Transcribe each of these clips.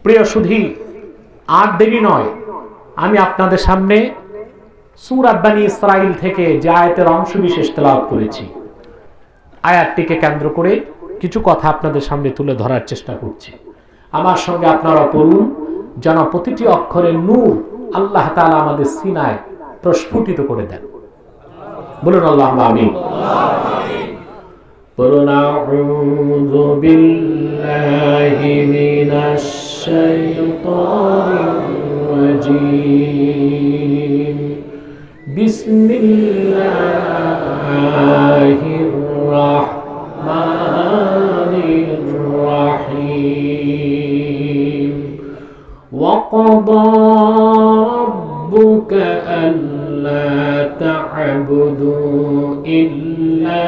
প্রিয় সুধী, আর দেরি নয়, আমি আপনাদের সামনে সূরা বনী ইসরাঈল থেকে যে আয়াতের অংশ বিশেষ তেলাওয়াত করেছি, আয়াতটিকে কেন্দ্র করে কিছু কথা আপনাদের সামনে তুলে ধরার চেষ্টা করছি। আমার সঙ্গে আপনারা পড়ুন, যেন প্রতিটি অক্ষরে নূর আল্লাহ তাআলা আমাদের সিনায় প্রস্ফুটিত করে দেন। বলুন আল্লাহুম্মা আমিন। قُلْ أَعُوذُ بِاللَّهِ مِنَ الشَّيْطَانِ الرَّجِيمِ بِسْمِ اللَّهِ الرَّحْمَنِ الرَّحِيمِ وَقَضَى رَبُّكَ أَلَّا تَعْبُدُوا إِلَّا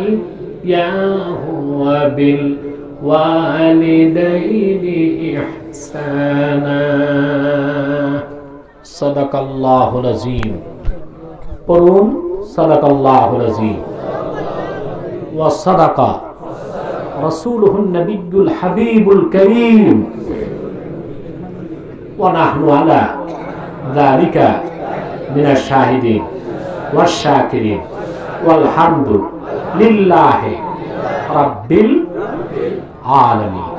إِيَّاهُ وَبِالْوَالِدَيْنِ إِحْسَانًا صدق الله العظيم قرون صدق الله العظيم وصدق رسوله النبي الحبيب الكريم ونحن على ذلك من الشاهدين والشاكرين والحمد لله رب العالمين।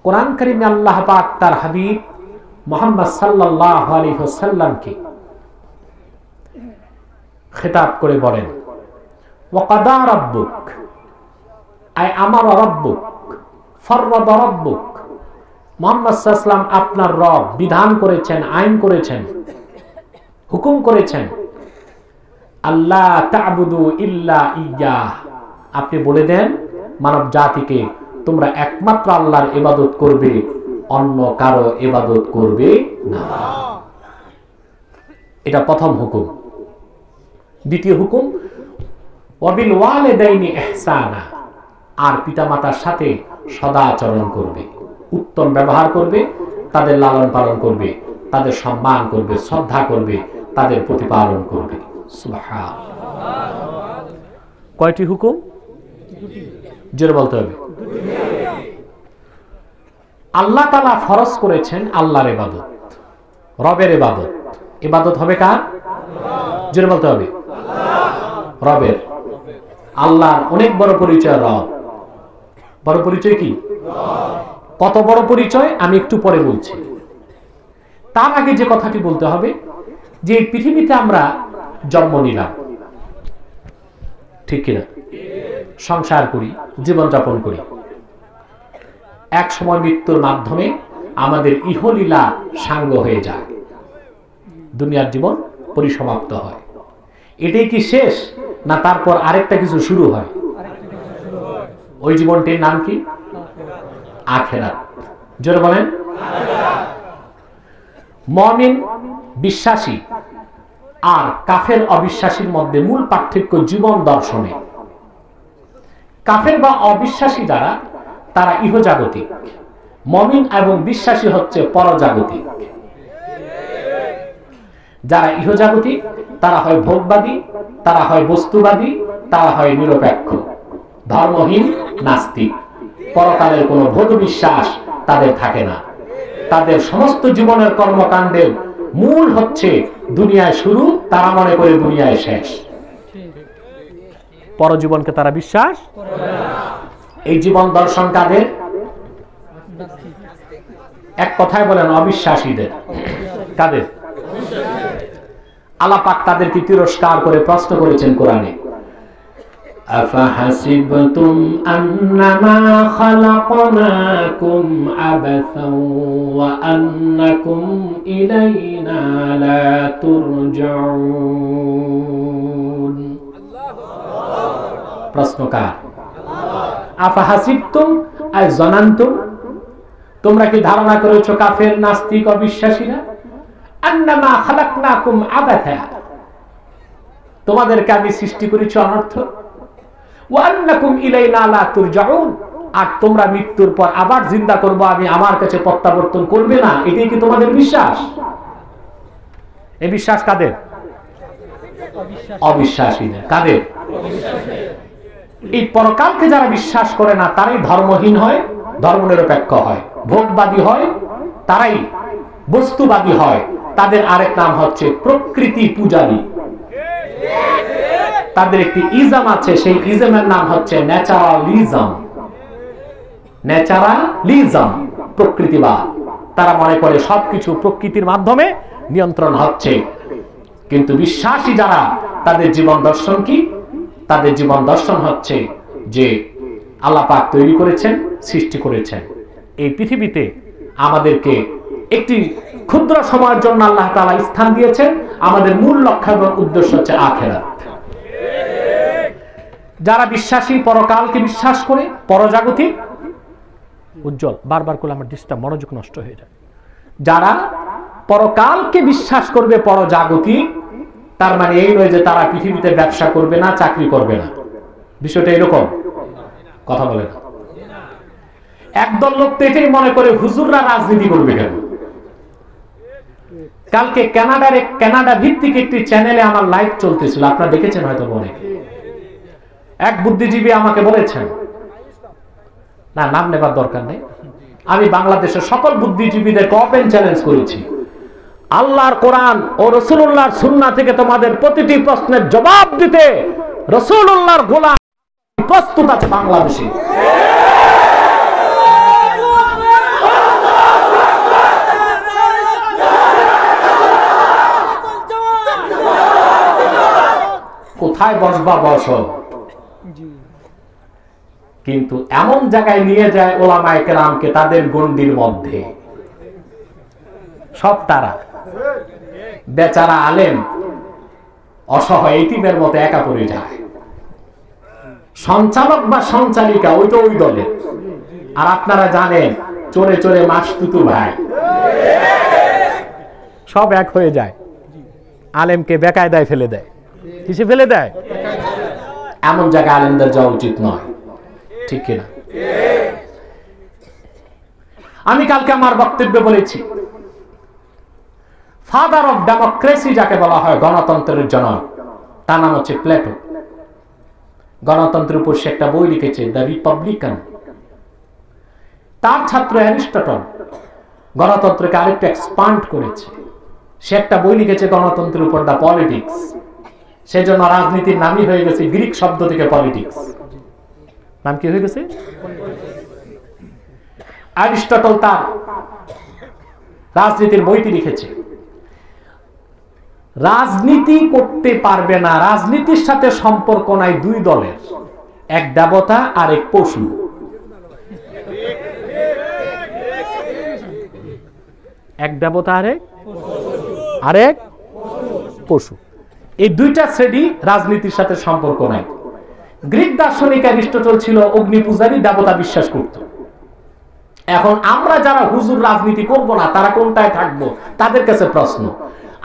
কুরআন কারীমে আল্লাহ পাক তার হাবিব মুহাম্মদ সাল্লাল্লাহু আলাইহি ওয়াসাল্লামকে খেতাব করে বলেন, ওয়াকাদা রাব্বুক, আই আমার রব্বুক, ফাররাদা রাব্বুক, মুহাম্মদ সাল্লাল্লাহু আলাইহি ওয়াসাল্লাম আপনার রব বিধান করেছেন, আইন করেছেন, হুকুম করেছেন, আল্লাহ তা'বুদু ইল্লা ইয়্যাহ, আপনি বলে দেন মানব জাতিকে তোমরা একমাত্র আল্লাহর ইবাদত করবে, অন্য কারো ইবাদত করবে না। এটা প্রথম হুকুম। দ্বিতীয় হুকুম, ওয়াবিল ওয়ালিদাইনি ইহসানা, আর পিতামাতার সাথে সদাচরণ করবে, উত্তম ব্যবহার করবে, তাদের লালন পালন করবে, তাদের সম্মান করবে, শ্রদ্ধা করবে, তাদের প্রতিপালন করবে। সুবহানাল্লাহ। কয়টি হুকুম? জোরে বলতে হবে। আল্লাহ তাআলা ফরজ করেছেন আল্লাহর ইবাদত, রবের ইবাদত। ইবাদত হবে কার? জোরে বলতে হবে। রবের। আল্লাহর অনেক বড় পরিচয় রব। বড় পরিচয় কি? কত বড় পরিচয় আমি একটু পরে বলছি। তার আগে যে কথাটি বলতে হবে, যে পৃথিবীতে আমরা জন্ম নিলাম, ঠিক কিনা? সংসার করি, জীবনযাপন করি, এক সময় মৃত্যুর মাধ্যমে আমাদের ইহলীলা সাঙ্গ হয়ে যায়, দুনিয়ার জীবন পরিসমাপ্ত হয়। এটাই কি শেষ, না তারপর আরেকটা কিছু শুরু হয়? ওই জীবনটির নাম কি? আখিরাত। জোরে বলেন। মুমিন বিশ্বাসী আর কাফের অবিশ্বাসীর মধ্যে মূল পার্থক্য জীবন দর্শনে। কাফের বা অবিশ্বাসী যারা, তারা ইহজাগতিক। মুমিন এবং বিশ্বাসী হচ্ছে পরজাগতিক। যারা ইহজাগতিক তারা হয় ভোগবাদী, তারা হয় বস্তুবাদী, তারা হয় নিরপেক্ষ, ধর্মহীন, নাস্তিক। পরকালের কোনো বোধ বিশ্বাস তাদের থাকে না। তাদের সমস্ত জীবনের কর্মকাণ্ডের মূল হচ্ছে দুনিয়ায় শুরু, তারা মনে করে দুনিয়ায় শেষ। পরজীবনকে তারা বিশ্বাস করে না। এই জীবন দর্শন কাদের? এক কথায় বলেন অবিশ্বাসীদের। কাদের? আল্লাহ পাক তাদেরকে তিরস্কার করে প্রশ্ন করেছেন কোরআনে, আফাহাসিবতুম আন্নামা খালাকনাকুম আবাসান ওয়া আন্নাকুম ইলাইনা লা তুরজাউন। প্রশ্নকার, আফাহাসিবতুম আই জানান্তুম, তোমরা কি ধারণা করেছো কাফের, নাস্তিক, অবিশ্বাসীরা, আন্নামা খালাকনাকুম আবাসা, তোমাদেরকে আমি সৃষ্টি করেছি অনর্থ, ওয়া আন্নাকুম ইলাইনা লা তুরজাউন, আর তোমরা মৃত্যুর পর আবার জিন্দা করব আমি, আমার কাছে প্রত্যাবর্তন করবে না, এটাই কি তোমাদের বিশ্বাস? এই বিশ্বাস কাদের? অবিশ্বাসীদের। কাদের? এই পরকালকে যারা বিশ্বাস করে না তারাই ধর্মহীন হয়, ধর্মনিরপেক্ষ হয়। ভোগবাদী হয়, তারাই বস্তুবাদী হয়, তাদের আরেক নাম হচ্ছে প্রকৃতি পূজারী। তাদের একটি ইজম আছে, সেই ইজমের নাম হচ্ছে ন্যাচারালিজম। ন্যাচারালিজম, প্রকৃতিবাদ। তারা মনে করে সবকিছু প্রকৃতির মাধ্যমে নিয়ন্ত্রণ হচ্ছে। কিন্তু বিশ্বাসী যারা, তাদের জীবন দর্শন কি? তাদের জীবন দর্শন হচ্ছে যে আল্লাহ পাক তৈরি করেছেন, সৃষ্টি করেছেন। এই পৃথিবীতে আমাদেরকে একটি ক্ষুদ্র সময়ের জন্য আল্লাহ তাআলা স্থান দিয়েছেন। আমাদের মূল লক্ষ্য এবং উদ্দেশ্য হচ্ছে আখিরাত। যারা বিশ্বাসী, পরকালকে বিশ্বাস করে, পরজাগতিক, উজ্জ্বল বারবার করলে আমার ডিস্টার্ব, মনোযোগ নষ্ট হয়ে যায়। যারা পরকালকে বিশ্বাস করবে, পরজাগতিক, তার মানে এই নয় যে তারা পৃথিবীতে ব্যবসা করবে না, চাকরি করবে না। বিষয়টা এরকম, কথা বলে না। একদল লোক তো এটাই মনে করে হুজুররা রাজনীতি করবে কেন। কালকে কানাডা ভিত্তিক একটি চ্যানেলে আমার লাইভ চলতেছিল, আপনারা দেখেছেন হয়তো অনেকে। এক বুদ্ধিজীবী আমাকে বলেছেন, না নাম নেবার দরকার নেই, আমি বাংলাদেশের সকল বুদ্ধিজীবীদেরকে ওপেন চ্যালেঞ্জ করেছি, আল্লাহর কোরআন ও রাসূলুল্লাহর সুন্নাহ থেকে তোমাদের প্রতিটি প্রশ্নের জবাব দিতে রাসূলুল্লাহর গোলাম প্রস্তুত আছে বাংলাদেশে। কোথায় বসবা বসো, কিন্তু এমন জায়গায় নিয়ে যায় ওলামায়ে কেরামকে, তাদের গণ্ডির মধ্যে সব তারা বেচারা আলেম অসহায় এতিমের মতো একা পড়ে যায়। সঞ্চালক বা সঞ্চালিকা ওইটা ওই দলের। আর আপনারা জানেন চোরে চোরে মাসতুতু ভাই, সব এক হয়ে যায়, আলেমকে বেকায়দায় ফেলে দেয়। কিসে ফেলে দেয়? এমন জায়গায় আলেমদের যাওয়া উচিত নয়, ঠিক কিনা? আমি কালকে আমার বক্তব্যে বলেছি, ফাদার অফ ডেমোক্রেসি যাকে বলা হয়, গণতন্ত্রের জনক, তার নাম হচ্ছে প্লেটো। গণতন্ত্রের উপর সে একটা বই লিখেছে, দ্য রিপাবলিকান। তার ছাত্র অ্যারিস্টটল গণতন্ত্রকে আরেকটু এক্সপান্ড করেছে। সে একটা বই লিখেছে গণতন্ত্রের উপর, দ্য পলিটিক্স। সেজন্য রাজনীতির নামই হয়ে গেছে গ্রিক শব্দ থেকে পলিটিক্স। নাম কি হয়ে গেছে? অ্যারিস্টটল তার রাজনীতির বইটি লিখেছে, রাজনীতি করতে পারবে না, রাজনীতির সাথে সম্পর্ক নাই দুই দলের, এক দেবতা আর এক পশু। এক দেবতা আরেক পশু, এই দুইটা শ্রেণী রাজনীতির সাথে সম্পর্ক নাই। গ্রিক দার্শনিক অ্যারিস্টটল ছিল অগ্নি পূজারী, দেবতা বিশ্বাস করত। এখন আমরা যারা হুজুর রাজনীতি করব না, তারা কোনটায় থাকবো? তাদের কাছে প্রশ্ন,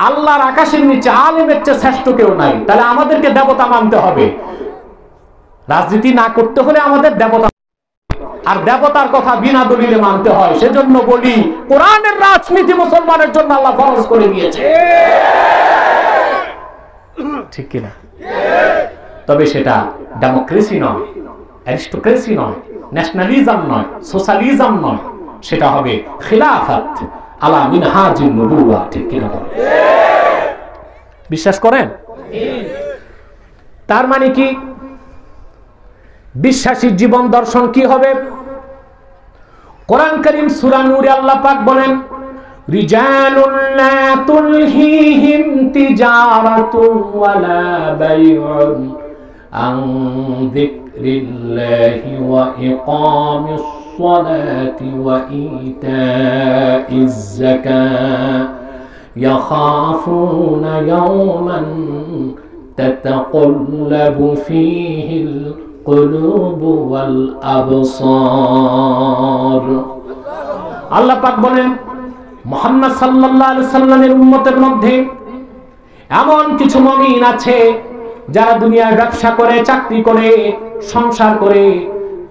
আল্লাহর আকাশের নিচে আলেমের চেয়ে শ্রেষ্ঠ কেউ নাই, তাহলে আমাদেরকে দেবতা মানতে হবে। রাজনীতি না করতে হলে আমাদের দেবতা, আর দেবতার কথা বিনা দলিলে মানতে হয়। সেজন্য বলি, কোরআনের রাজনীতি মুসলমানের জন্য আল্লাহ ফরজ করে দিয়েছে, ঠিক কিনা? তবে সেটা ডেমোক্রেসি নয়, অ্যারিস্টোক্রেসি নয়, ন্যাশনালিজম নয়, সোশ্যালিজম নয়, সেটা হবে খিলাফত আলা মিনহাজিন নবুওয়া, ঠিক কিনা? বিশ্বাস করেন? তার মানে কি? বিশ্বাসীর জীবন দর্শন কি হবে? কোরআন কারীম সূরা নূরে আল্লাহ পাক বলেন, রিজালুন লা তুলহিহিম তিজারাতুন ওয়ালা বাইউন আন যিকরিল্লাহি ওয়া ইকামিস সালাতি ওয়া ইতাইজ যাকাত ইয়াখাফুনা ইয়াওমান তাতাকাল্লাবু ফীহিল কুলুবু ওয়াল আবসার। আল্লাহ পাক বলেন, মুহাম্মদ সাল্লাল্লাহু আলাইহি সাল্লামের উম্মতের মধ্যে এমন কিছু মুমিন আছে যারা দুনিয়ায় ব্যবসা করে, চাকরি করে, সংসার করে,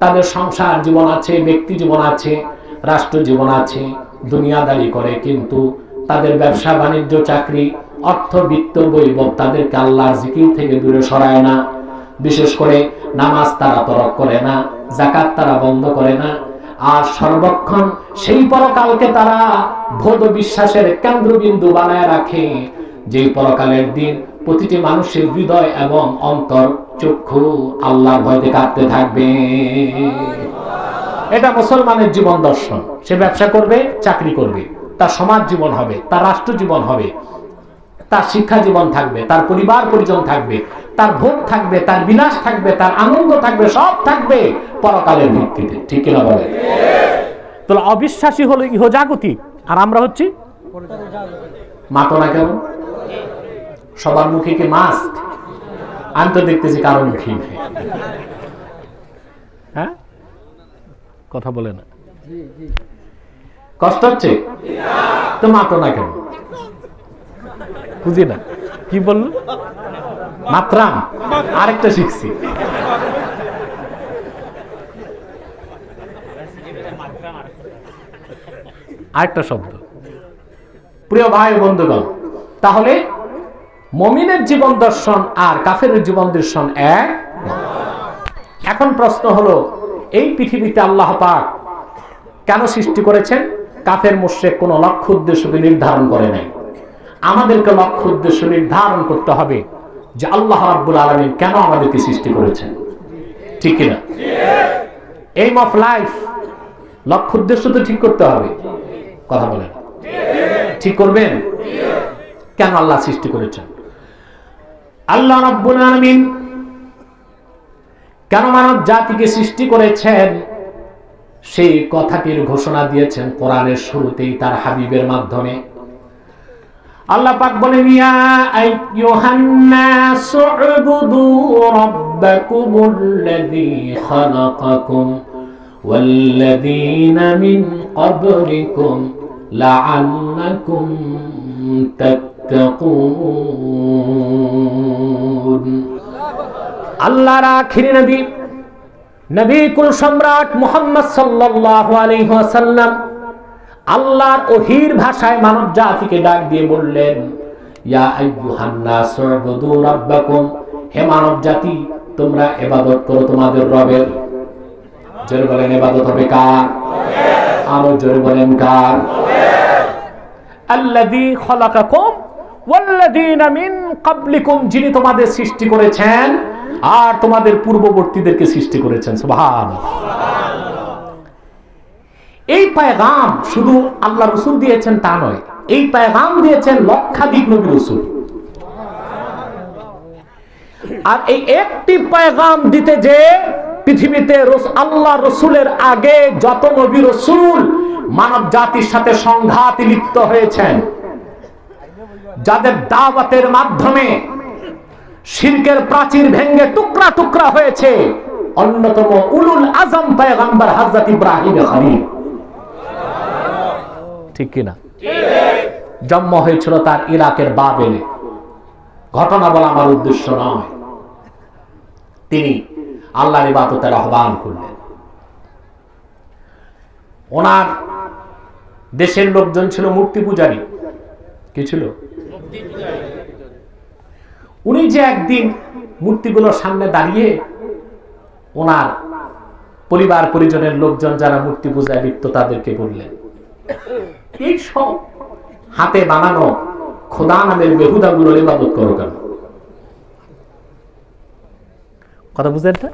তাদের সংসার জীবন আছে, ব্যক্তি জীবন আছে, রাষ্ট্র জীবন আছে, দুনিয়াদারি করে, কিন্তু তাদের ব্যবসা বাণিজ্য, চাকরি, অর্থবিত্ত, বৈভব তাদেরকে আল্লাহর জিকির থেকে দূরে সরায় না। বিশেষ করে নামাজ তারা তরক করে না, যাকাত তারা বন্ধ করে না, আর সর্বক্ষণ সেই পরকালকে তারা ভোদ বিশ্বাসের কেন্দ্রবিন্দু বানায় রাখে, যে পরকালের দিন প্রতিটি মানুষের হৃদয় এবং অন্তর চক্ষু আল্লাহর ভয়তে কাঁপতে থাকবে। এটা মুসলমানের জীবন দর্শন। সে ব্যবসা করবে, চাকরি করবে, তার সমাজ জীবন হবে, তার রাষ্ট্র জীবন হবে, তার শিক্ষা জীবন থাকবে, তার পরিবার পরিজন থাকবে, তার ভোগ থাকবে, তার বিলাস থাকবে, তার আনন্দ থাকবে, সব থাকবে পরকালের ভিত্তিতে। ঠিক কিনা বলে? তাহলে অবিশ্বাসী হলো ইহজাগতিক, আর আমরা হচ্ছি মাতো না কেন? সবার মুখে কি মাস্ক? আমি তো দেখতেছি কারো মুখে নেই। হ্যাঁ, কথা বলে না, কষ্ট হচ্ছে তো মাতো না কেন? বুঝি না কি বললো? মাত্রাম আরেকটা শিখছি। আরেকটা শব্দ। প্রিয় ভাই বন্ধুগণ, তাহলে মুমিনের জীবন দর্শন আর কাফেরের জীবন দর্শন এক। এখন প্রশ্ন হলো, এই পৃথিবীতে আল্লাহ পাক কেন সৃষ্টি করেছেন? কাফের মুশরিক কোন লক্ষ্য উদ্দেশ্যকে নির্ধারণ করে নাই। আমাদেরকে লক্ষ্য উদ্দেশ্য নির্ধারণ করতে হবে যে আল্লাহ রাব্বুল আলামিন কেন আমাদেরকে সৃষ্টি করেছেন। ঠিক কিনা? এইম অফ লাইফ, লক্ষ্য উদ্দেশ্য তো ঠিক করতে হবে। কথা বলেন, ঠিক করবেন? কেন আল্লাহ সৃষ্টি করেছেন? আল্লাহ রাব্বুল আলামিন কেন মানব জাতিকে সৃষ্টি করেছেন সেই কথাটির ঘোষণা দিয়েছেন কোরআনের শুরুতেই তার হাবিবের মাধ্যমে। আল্লাহ পাক বলেন, ইয়া আইয়ুহান নাসু উবুদু রাব্বাকুমুল্লাযী খালাকাকুম ওয়াল্লাযীনা মিন ক্বাবলিকুম লাআল্লাকুম তাত্তাকুন। আল্লাহর আখিরি নবী, নবী কুল সম্রাট মুহাম্মদ সাল্লাল্লাহু আলাইহি ওয়াসাল্লাম আল্লাহর ওহীর ভাষায় মানব জাতিকে ডাক দিয়ে বললেন, ইয়া আইয়ুহান নাসু উবুদু রাব্বাকুম, হে মানব জাতি, তোমরা ইবাদত করো তোমাদের রবের। জোরে বলেন, ইবাদত হবে কার? আরো জোরে বলেন, কার? আল্লাযী খালাকাকুম ওয়াল্লাযীনা মিন ক্বাবলিকুম, যিনি তোমাদের সৃষ্টি করেছেন আর তোমাদের পূর্ববর্তীদেরকে সৃষ্টি করেছেন। সুবহানাল্লাহ। এই পেগাম শুধু আল্লাহ রাসূল দিয়েছেন তা নয়, এই পেগাম দিয়েছেন লক্ষাধিক নবী রাসূল। আর এই একটি পেগাম দিতে যে পৃথিবীতে আল্লাহ রাসূলের আগে যত নবী রাসূল মানব জাতির সাথে সংঘাতে লিপ্ত হয়েছেন, যাদের দাওয়াতের মাধ্যমে শিরকের প্রাচীর ভেঙে টুকরা টুকরা হয়েছে, অন্যতম উলুল আজম পয়গম্বর হযরত ইব্রাহিম খলিল। ঠিক কিনা? জন্ম হয়েছিল তার ইরাকের বাবেলে। ঘটনা বলা আমার উদ্দেশ্য নয়। তিনি আল্লাহর ইবাদতের আহ্বান করলেন। ওনার দেশের লোকজন ছিল মূর্তি পূজারী। কি ছিল? উনি যে একদিন মূর্তিগুলোর সামনে দাঁড়িয়ে ওনার পরিবার পরিজনের লোকজন যারা মূর্তি পূজায় লিপ্ত তাদেরকে বললেন, এই সব হাতে বানানো খোদা নামের বেহুদাগুলোর ইবাদত করো কেন? কথা বুঝলেন না?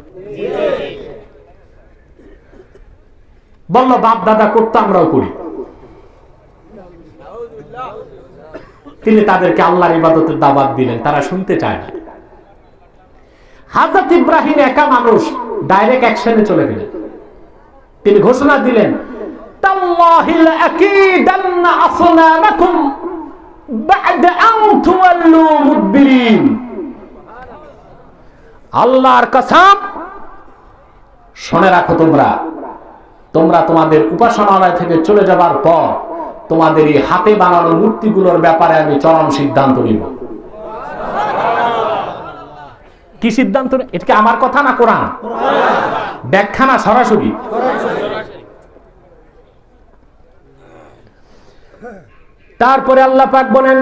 বলল, বাপ দাদা করতো, আমরাও করি। তিনি তাদেরকে আল্লাহর ইবাদতের দাওয়াত দিলেন, তারা শুনতে চায় না। হযরত ইব্রাহিম একা মানুষ, ডাইরেক্ট অ্যাকশনে চলে গেলেন। তিনি ঘোষণা দিলেন, তাল্লাহি লাআকিদান্না আসনামাকুম বা'দা আন তুওয়াল্লু মুদবিরিন। আল্লাহর কসম, শুনে রাখো, তোমরা তোমাদের উপাসনালয় থেকে চলে যাবার পর তোমাদের এই হাতে বানানো মূর্তিগুলোর ব্যাপারে আমি চরম সিদ্ধান্ত নিব। কি সিদ্ধান্ত? এটা কি আমার কথা না কোরআন? ব্যাখ্যা না সরাসরি? তারপরে আল্লাহ পাক বলেন,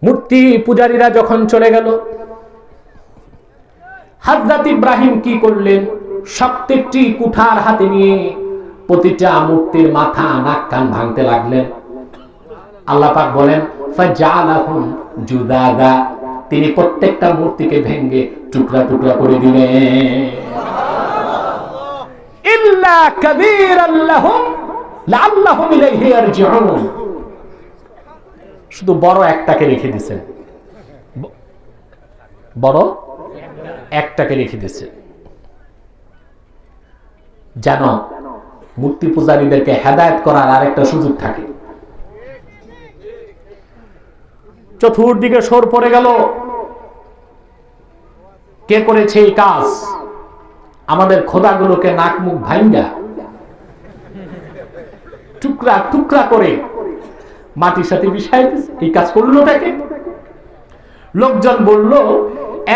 মূর্তি পূজারীরা যখন চলে গেল, হযরত ইব্রাহিম কি করলেন? শক্ত একটি কুঠার হাতে নিয়ে প্রতিটা মূর্তির মাথা নাক কান ভাঙতে লাগলেন। আল্লাহ পাক বলেন ফাজআলাহুম জুদাদা, তিনি প্রত্যেকটা মূর্তিকে ভেঙে টুকরা টুকরা করে দিলেন। ইল্লা কাবীরান লাহুম লাআল্লাহুম ইলাইহি ইয়ারজিউন, শুধু বড় একটাকে রেখে দিয়েছেন, বড় একটাকে রেখে দিয়েছেন যেন মূর্তি পূজারীদেরকে হেদায়েত করার আরেকটা সুযোগ থাকে। চতুর্দিকে সর পড়ে গেল। কে করেছে এই কাজ? আমাদের খোদাগুলোকে নাক মুখ ভাঙ্গা টুকরা টুকরা করে মাটির সাথে মিশাই দিয়েছে। এই কাজ করলো তাকে। লোকজন বলল,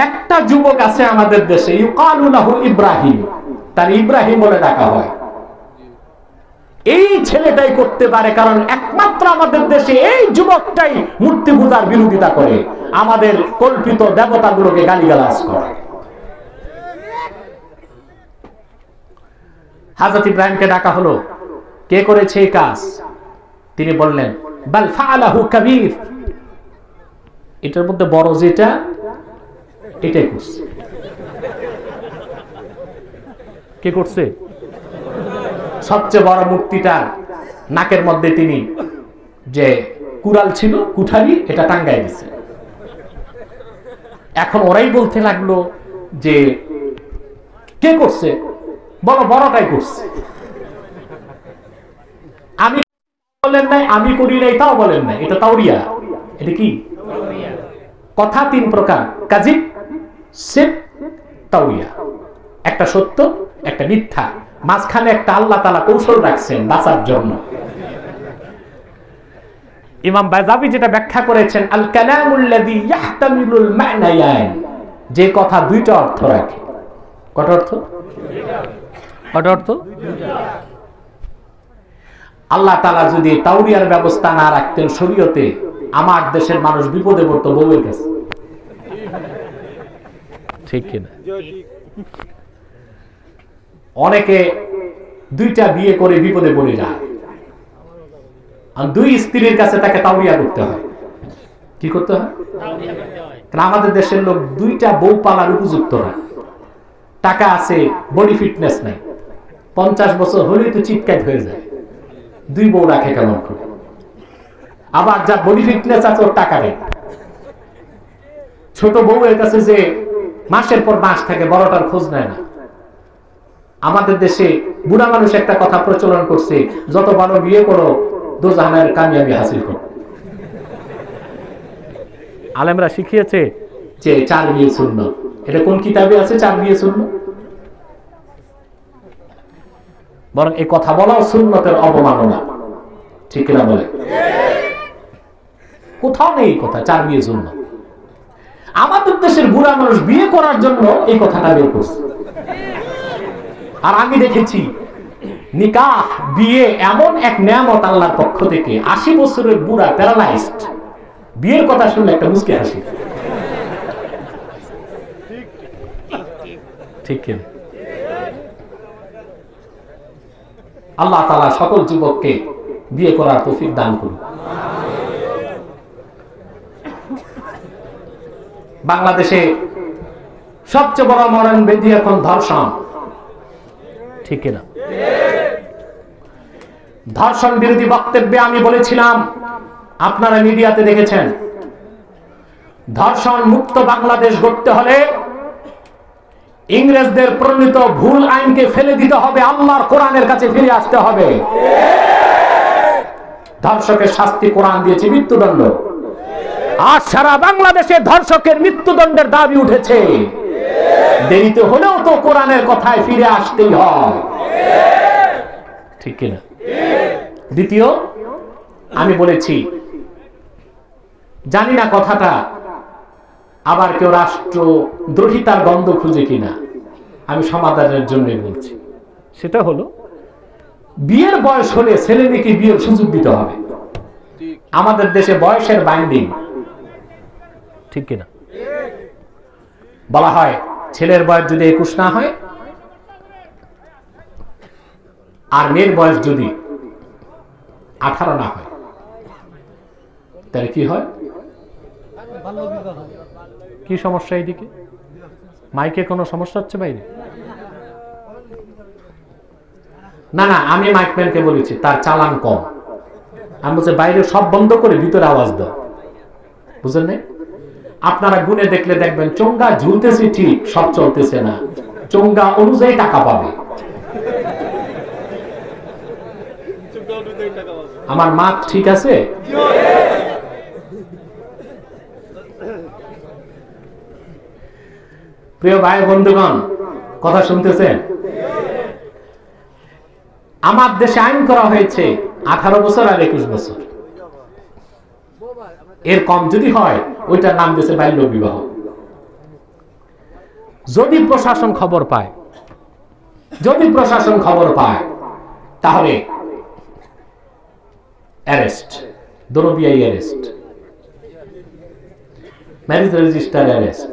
একটা যুবক আছে আমাদের দেশে, ইউকালু লাহু ইব্রাহিম, তার ইব্রাহিম বলে ডাকা হয়। এই ছেলেটাই করতে পারে, কারণ একমাত্র আমাদের দেশে এই যুবকটাই মূর্তি পূজার বিরোধিতা করে, আমাদের কল্পিত দেবতাগুলোকে গালিগালাজ করে। হযরত ইব্রাহিমকে ডাকা হলো, কে করেছে এই কাজ? তিনি বললেন বাল ফাআলাহু কাবীর, এটার মধ্যে বড় যেটা এটাই করছে। কে করছে? সবচেয়ে বড় মূর্তিটার নাকের মধ্যে তিনি যে কুড়াল ছিল, কুঠারি, এটা টাঙ্গাই দিছে। এখন ওরাই বলতে লাগলো যে কে করছে? বড় বড়টাই করছে। আমি বলেন নাই, আমি করি নাই, তাও বলেন নাই, এটা তাওরিয়া। এটা কি কথা? তিন প্রকার, কাজিব, সিদ, তাওরিয়া। একটা সত্য, একটা মিথ্যা, মাঝখানে একটা আল্লাহ তাআলা কৌশল রাখছেন বাঁচার জন্য। ইমাম বাযাবি যেটা ব্যাখ্যা করেছেন, আল কালামুল্লাযী ইয়াহতামিলুল মা'নায়ান, যে কথা দুইটা অর্থ রাখে। কত অর্থ? কত অর্থ? আল্লাহ তাআলা যদি তাওরিয়ার ব্যবস্থা না রাখতেন শরীয়তে, আমার দেশের মানুষ বিপদে পড়তো বউয়ের কাছে। ঠিক কিনা? অনেকে দুইটা বিয়ে করে বিপদে পড়ে যায়, আর দুই স্ত্রীর কাছে তাকে তাওরিয়া করতে হয়। কি করতে হয়? কারণ আমাদের দেশের লোক দুইটা বউ পালার উপযুক্ত না। টাকা আছে, বডি ফিটনেস নাই, 50 বছর হলেই তো চিৎকার হয়ে যায়। দুই বউ রাখে কেমন করে? আবার যার বডি ফিটনেস আছে ওর টাকা নেই। ছোট বউয়ের কাছে যে মাসের পর মাস থাকে, বড়টার খোঁজ নেয় না। আমাদের দেশে বুড়া মানুষ একটা কথা প্রচলন করছে, যত বড় বিয়ে করো দোজাহানের কামিয়াবি হাসিল করো। আলেমরা শিখিয়েছে যে 4 বিয়ে সুন্নাত। এটা কোন কিতাবে আছে 4 বিয়ে সুন্নাত? বরং এই কথা বলাও সুন্নতের অবমাননা। ঠিক কিনা বলে? কোথাও নেই কথা 4 বিয়ে সুন্নাত। আমাদের দেশের বুড়া মানুষ বিয়ে করার জন্য এই কথাটা বের করছে। আর আমি দেখেছি নিকাহ, বিয়ে এমন এক নিয়ামত আল্লাহর পক্ষ থেকে। 80 বছরের বুড়া প্যারালাইজড, বিয়ের কথা শুনলে একটা মুচকি হাসি। ঠিক কিনা? আল্লাহ তাআলা সকল যুবককে বিয়ে করার তৌফিক দান করুন। বাংলাদেশে সবচেয়ে বড় মরণ ব্যাধি এখন ধর্ষণ। ঠিক কিনা? ধর্ষণ বিরোধী বক্তব্যে আমি বলেছিলাম, আপনারা মিডিয়াতে দেখেছেন, ধর্ষণ মুক্ত বাংলাদেশ গড়তে হলে ইংরেজদের প্রণীত ভুল আইনকে ফেলে দিতে হবে, আল্লাহর কোরআনের কাছে ফিরে আসতে হবে। ধর্ষকের শাস্তি কোরআন দিয়েছে মৃত্যুদণ্ড। আজ সারা বাংলাদেশে ধর্ষকের মৃত্যুদণ্ডের দাবি উঠেছে। দেরিতে হলেও তো কোরআনের কথায় ফিরে আসতেই হয়। ঠিক কিনা? দ্বিতীয়, আমি বলেছি, জানি না কথাটা আবার কেউ রাষ্ট্রদ্রোহিতার গন্ধ খুঁজে কিনা, আমি সমাধানের জন্য বলছি। সেটা হলো, বিয়ের বয়স হলে ছেলে মেয়েকে বিয়ের সুযোগ দিতে হবে। আমাদের দেশে বয়সের বাইন্ডিং। ঠিক কিনা? বলা হয় ছেলের বয়স যদি 21 না হয় আর মেয়ের বয়স যদি 18 না হয় তাহলে কি হয়? কি সমস্যা? এইদিকে মাইকে কোনো সমস্যা হচ্ছে বাইরে? না না, আমি মাইকম্যানকে বলেছি তার চালান কম। আমি বলছি বাইরে সব বন্ধ করে ভিতরে আওয়াজ দাও, বুঝলেন না? আপনারা গুনে দেখলে দেখবেন চোঙ্গা ঝুলতেছে ঠিক, সব চলতেছে না, চোঙ্গা অনুযায়ী টাকা পাবে। আমার মাপ ঠিক আছে? প্রিয় ভাই বন্ধুগণ, কথা শুনতেছেন? আমার দেশে আইন করা হয়েছে 18 বছর আর 21 বছর। এর কম যদি হয় ওইটার নাম দিয়েছে বাল্য বিবাহ। যদি প্রশাসন খবর পায়, তাহলে অ্যারেস্ট, দরবিয়াই অ্যারেস্ট, ম্যারেজ রেজিস্টার অ্যারেস্ট,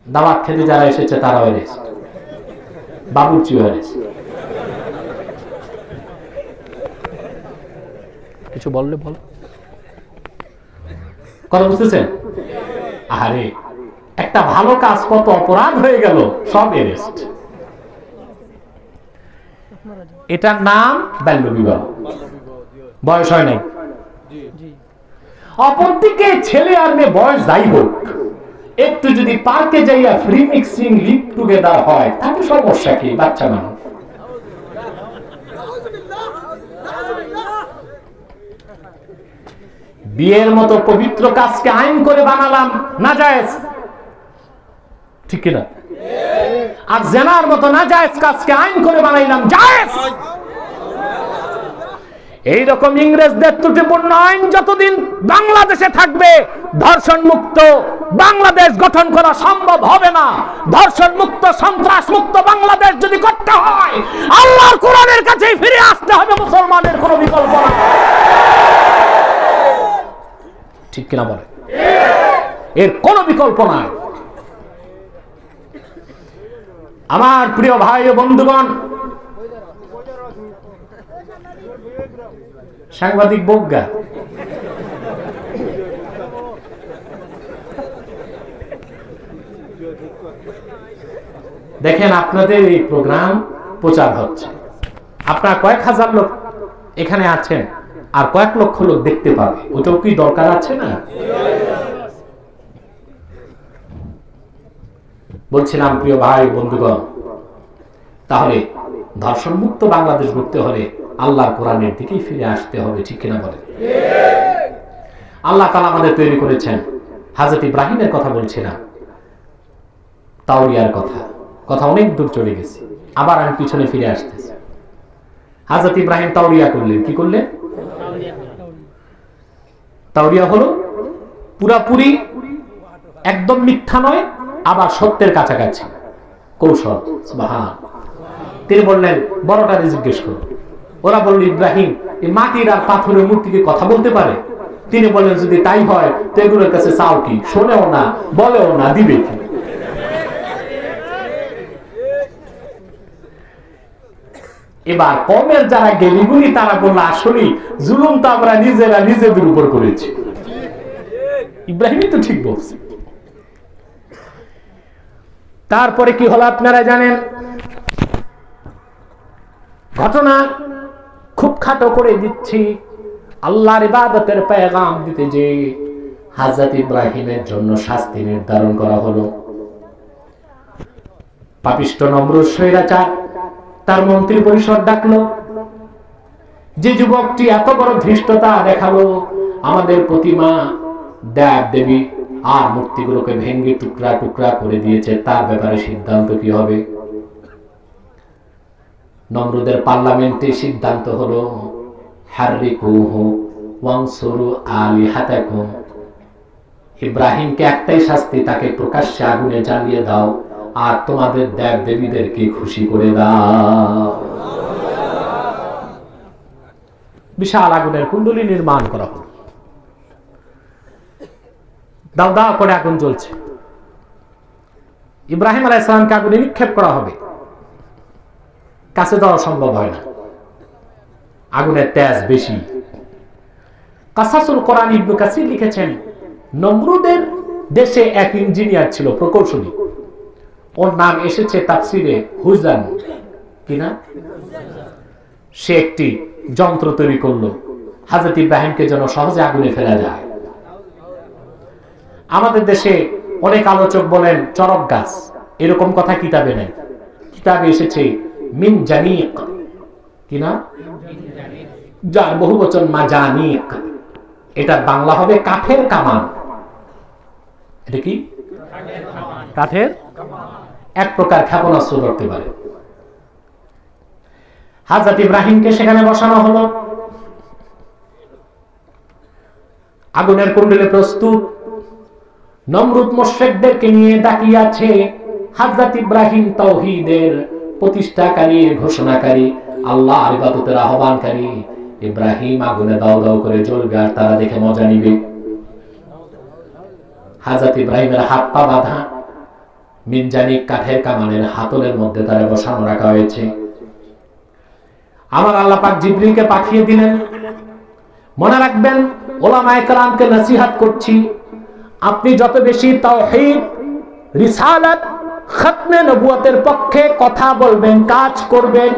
দাওয়াত খেতে যারা এসেছে তারাও অ্যারেস্ট, বাবুর্চি অ্যারেস্ট। কিছু বললে বল, কথা বুঝতেছেন? আরে একটা ভালো কাজ কত অপরাধ হয়ে গেল, সব অ্যারেস্ট। এটার নাম বাল্য বিবাহ, বয়স হয় নাই। অপরদিকে ছেলে আর মেয়ে বয়স যাই হোক, একটু যদি পার্কে যাইয়া ফ্রি মিক্সিং লিভ টুগেদার হয় তাতে সমস্যা কি? বাচ্চা মানুষ। বিয়ের মতো পবিত্র কাজকে আইন করে বানালাম নাজায়েজ, ঠিক কিনা? আর জেনার মতো নাজায়েজ কাজকে আইন করে বানাইলাম জায়েজ। এইরকম ইংরেজদের ত্রুটিপূর্ণ আইন যতদিন বাংলাদেশে থাকবে, ধর্ষণ মুক্ত বাংলাদেশ গঠন করা সম্ভব হবে না। ধর্ষণ মুক্ত, সন্ত্রাস মুক্ত বাংলাদেশ যদি করতে হয়, আল্লাহর কোরআনের কাছেই ফিরে আসতে হবে, মুসলমানের কোনো বিকল্প নাই। ঠিক কিনা বলে? এর কোনো বিকল্প নাই। আমার প্রিয় ভাই ও বন্ধুগণ, সাংবাদিক বজ্ঞা, দেখেন আপনাদের এই প্রোগ্রাম প্রচার হচ্ছে, আপনারা কয়েক হাজার লোক এখানে আছেন, আর কয়েক লক্ষ লোক দেখতে পাবে, ওটাও কি দরকার আছে না? বলছিলাম প্রিয় ভাই বন্ধুগণ, তাহলে ধর্ষণ মুক্ত বাংলাদেশ গড়তে হলে আল্লাহর কোরআনের দিকেই ফিরে আসতে হবে, ঠিক কিনা বলে? আল্লাহ তাআলা আমাদের তৈরি করেছেন। হযরত ইব্রাহিমের কথা বলছিলাম, তাওরিয়ার কথা অনেক দূর চলে গেছে, আবার আমি পিছনে ফিরে আসতেছি। হযরত ইব্রাহিম তাওরিয়া করলেন। কি করলেন? তাওরিয়া হলো পুরাপুরি একদম মিথ্যা নয়, আবার সত্যের কাছাকাছি কৌশল। সুবহান। তিনি বললেন বড়টারে জিজ্ঞেস করো। ওরা বলল ইব্রাহিম, এই মাটির আর পাথরের মূর্তিকে কথা বলতে পারে? তিনি বললেন যদি তাই হয় তো এগুলোর কাছে চাও কি? শোনেও না, বলেও না, দিবে কি? এবার কমের যারা গেলিগুলি তারা বললো আসলে জুলুম তো আমরা নিজেরা নিজেদের উপর করেছি। ইব্রাহিমই তো ঠিক বলছে। তারপরে কি হলো আপনারা জানেন, ঘটনা খুব খাটো করে দিচ্ছি। আল্লাহর ইবাদতের পেগাম দিতে যে হযরত ইব্রাহিমের জন্য শাস্তি নির্ধারণ করা হলো। পাপিষ্ঠ নমরুদ স্বৈরাচার তার মন্ত্রী পরিষদ ডাকলো। যে যুবকটি এত বড় ধৃষ্টতা দেখালো, আমাদের প্রতিমা, দেব দেবী আর মূর্তিগুলোকে ভেঙে টুকরা টুকরা করে দিয়েছে, তার ব্যাপারে সিদ্ধান্ত কি হবে? নমরুদের পার্লামেন্টে সিদ্ধান্ত হলো হাররিকুহু ওয়ানসুরু আলিহাতাকুম। ইব্রাহিমকে একটাই শাস্তি, তাকে প্রকাশ্যে আগুনে জ্বালিয়ে দাও আর তোমাদের দেব দেবীদেরকে খুশি করে দাও। বিশাল আগুনের কুণ্ডলী নির্মাণ করা হলো, দাও দাও করে আগুন জ্বলছে। ইব্রাহিম আলাইহিস সালামকে আগুনে নিক্ষেপ করা হবে। কাছে যাওয়া সম্ভব হয় না, আগুনের তেজ বেশি। কাসাসুল কোরআন ইবনে কাসির লিখেছেন, নমরুদের দেশে এক ইঞ্জিনিয়ার ছিল, প্রকৌশলী। ওর নাম এসেছে তাফসিরে হুজান, কিনা? সে একটি যন্ত্র তৈরি করলো হযরত ইব্রাহিমকে যেন সহজে আগুনে ফেলা যায়। আমাদের দেশে অনেক আলোচক বলেন চরক গাছ, এরকম কথা কিতাবে নেই। কিতাবে এসেছে মিন জানিক, কিনা? যার বহু বচন মাজানিক, এটা বাংলা হবে কাঠের কামান। এটা কি? কাঠের এক প্রকার ক্ষেপণাস্ত্র ধরতে পারে। হযরত ইব্রাহিমকে সেখানে বসানো হলো, আগুনের কুণ্ডলে প্রস্তুত। নমরুদ মুশরিকদেরকে নিয়ে তাকিয়ে আছে। হযরত ইব্রাহিম তাওহীদের প্রতিষ্ঠাকারী, ঘোষণাকারী, আল্লাহর ইবাদতের আহ্বানকারী। ইব্রাহিম আগুনে দাও দাও করে জ্বলবে আর তারা দেখে মজা নিবে। হযরত ইব্রাহিমের হাত পা বাঁধা, মিনজানিক কাঠের কামানের হাতলের মধ্যে তারা বসানো রাখা হয়েছে। আমার আল্লাহ পাক জিবরিলকে পাঠিয়ে দিলেন। মনে রাখবেন, উলামায়ে কেরামকে নসিহত করছি, আপনি যত বেশি তাওহীদ, রিসালাত, খতমে নবুয়তের পক্ষে কথা বলবেন, কাজ করবেন,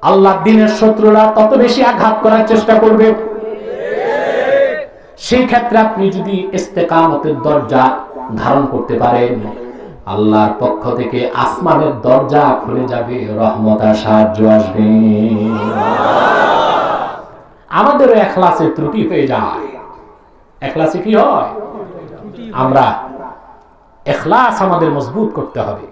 আল্লাহর দ্বীনের শত্রুরা তত বেশি আঘাত করার চেষ্টা করবে। সেই ক্ষেত্রে আপনি যদি ইস্তেকামতের দরজা ধারণ করতে পারেন, আল্লাহর পক্ষ থেকে আসমানের দরজা খুলে যাবে, রহমত আর সাহায্য আসবে। আমাদেরও ইখলাসে ত্রুটি হয়ে যায়। ইখলাসে কি হয়? আমরা ইখলাস আমাদের মজবুত করতে হবে।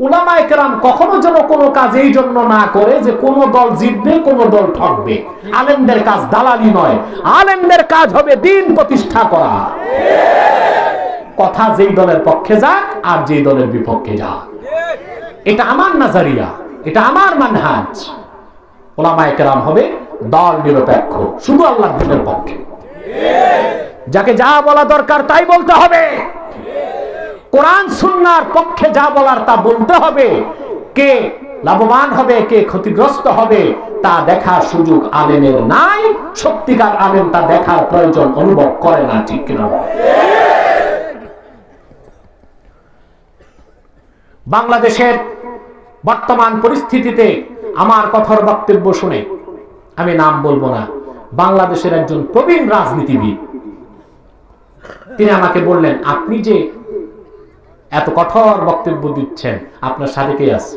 উলামায়ে কেরাম কখনো যেন কোনো কাজ এই জন্য না করে যে কোন দল জিতবে কোন দল ঠকবে। আলেমদের কাজ দালালি নয়, আলেমদের কাজ হবে দ্বীন প্রতিষ্ঠা করা। কথা যেই দলের পক্ষে যাক আর যেই দলের বিপক্ষে যাক, এটা আমার নাজারিয়া, এটা আমার মানহাজ। উলামায়ে কেরাম হবে দল নিরপেক্ষ, শুধু আল্লাহর দ্বীনের পক্ষে। যাকে যা বলা দরকার তাই বলতে হবে, কোরআন সুন্নাহর পক্ষে যা বলার তা বলতে হবে। কে লাভবান হবে, কে ক্ষতিগ্রস্ত হবে, তা দেখার সুযোগ আলেমের নাই। সত্যিকার আলেম তা দেখার প্রয়োজন অনুভব করে না, ঠিক কিনা? বাংলাদেশের বর্তমান পরিস্থিতিতে আমার কথার বক্তব্য শুনে, আমি নাম বলবো না, বাংলাদেশের একজন প্রবীণ রাজনীতিবিদ, তিনি আমাকে বললেন, আপনি যে এত কঠোর বক্তব্য দিচ্ছেন, আপনার সাথে কে আছে?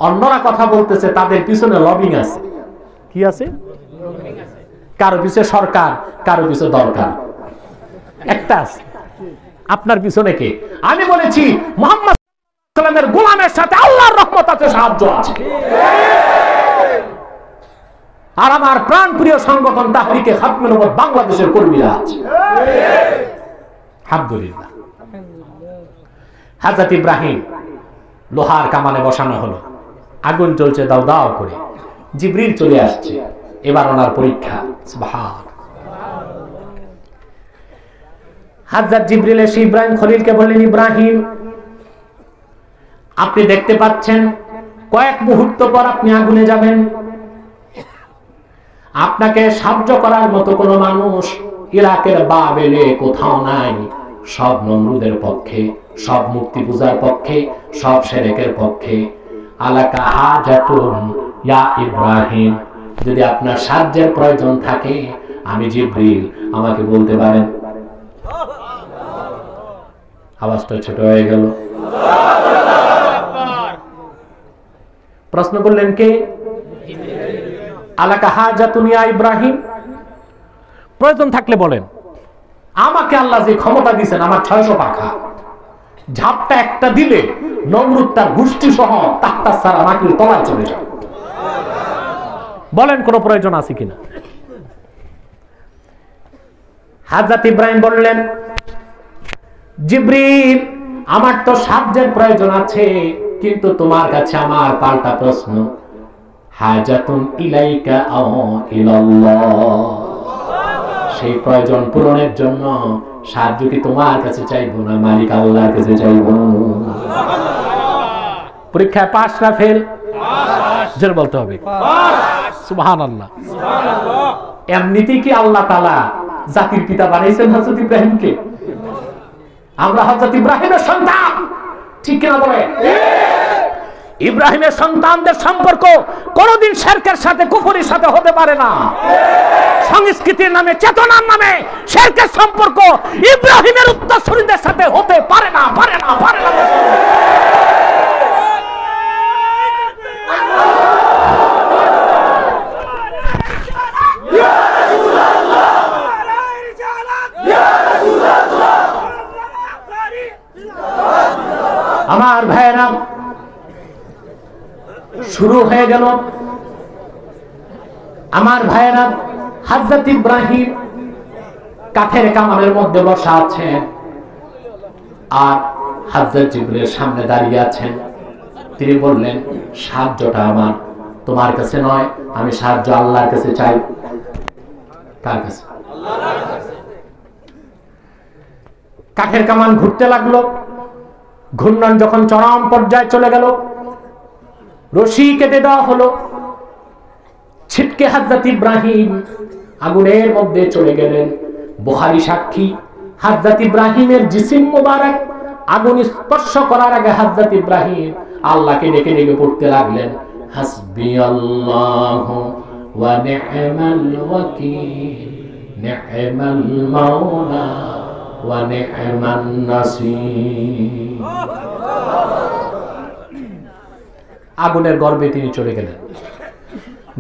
অন্যরা কথা বলতেছে, তাদের পিছনে লবিং আছে। কি আছে? কারো পিছনে সরকার, কারো পিছনে দরকার, একটা আছে। আপনার পিছনে কে? আমি বলেছি মুহাম্মদ সাল্লাল্লাহু আলাইহি ওয়াসাল্লামের গোলামের সাথে আল্লাহর রহমত আছে, সাহায্য আছে। আর আমার প্রাণ প্রিয় সংগঠন তাহরিকে খাতমে নবুয়ত বাংলাদেশের কর্মীরা আছে। আলহামদুলিল্লাহ। হযরত ইব্রাহিম লোহার কামানে বসানো হলো, আগুন জ্বলছে দাও দাও করে। জিবরিল চলে আসছে, এবার ওনার পরীক্ষা। সুবহান। হযরত জিবরিল এসে ইব্রাহিম খলিলকে বললেন, ইব্রাহিম, আপনি দেখতে পাচ্ছেন কয়েক মুহূর্ত পর আপনি আগুনে যাবেন। আপনাকে সাহায্য করার মতো কোনো মানুষ ইরাকের বাবেলে কোথাও নাই। সব নমরুদের পক্ষে, সব মূর্তি পূজার পক্ষে, সব শিরকের পক্ষে। আলাকা হাজাতুন ইয়া ইব্রাহিম, যদি আপনার সাহায্যের প্রয়োজন থাকে, আমি জিবরিল, আমাকে বলতে পারেন। আওয়াজটা ছোট হয়ে গেল। প্রশ্ন করলেন কে? আলাকা হাজাতুন ইয়া ইব্রাহিম, প্রয়োজন থাকলে বলেন। আমাকে আল্লাহ যে ক্ষমতা দিয়েছেন, আমার 600 পাখা, ঝাপটা একটা দিলে নমরুদ তার গোষ্ঠী সহ তাক্তা সারা মাটির তলায় চলে যাবে। বলেন কোন প্রয়োজন আছে কিনা? হযরত ইব্রাহিম বললেন, জিবরিল, আমার তো সাহায্যের প্রয়োজন আছে, কিন্তু তোমার কাছে আমার পাল্টা প্রশ্ন, হাজাতুন ইলাইকা আও ইলাল্লাহ, সেই প্রয়োজন পূরণের জন্য সাহায্য কি তোমার কাছে চাইবো না মালিক আল্লাহর কাছে চাইবো? পরীক্ষায় পাস না ফেল? জোরে বলতে হবে সুবহানাল্লাহ। এমনিতেই কি আল্লাহ তাআলা জাতির পিতা বানাইছেন হযরত ইব্রাহিমকে? আমরা হযরত ইব্রাহিমের সন্তান, ঠিক কিনা বলে? ইব্রাহিমের সন্তানদের সম্পর্ক কোনদিন শিরকের সাথে কুফরের সাথে হতে পারে না। সংস্কৃতির নামে, চেতনার নামে শিরকের সম্পর্ক ইব্রাহিমের উত্তরসূরিদের সাথে হতে পারে না, পারে না, পারে না। আমার ভাইরা, শুরু হয়ে গেল। আমার ভাইরা, হযরত ইব্রাহিম কাঠের কামানের মধ্যে বসা আছেন আর হযরত জিবরিলের সামনে দাঁড়িয়ে আছেন। তিনি বললেন, সাহায্যটা আমার তোমার কাছে নয়, আমি সাহায্য আল্লাহর কাছে চাই। কার কাছে? আল্লাহর কাছে। কাঠের কামান ঘুরতে লাগলো। ঘূর্ণন যখন চরম পর্যায়ে চলে গেল, রশি কেটে দেওয়া হলো। ছিটকে হযরত ইব্রাহিম আগুনের মধ্যে চলে গেলেন। বুখারী সাক্ষী, হযরত ইব্রাহিমের জিসিম মুবারক আগুন স্পর্শ করার আগে হযরত ইব্রাহিম আল্লাহকে ডেকে ডেকে পড়তে লাগলেন, হাসবিয়াল্লাহু ওয়া নি'মাল ওয়াকিল, নি'মাল মাওলা ওয়া নি'মান নাসির। আগুনের গর্ভে তিনি চলে গেলেন।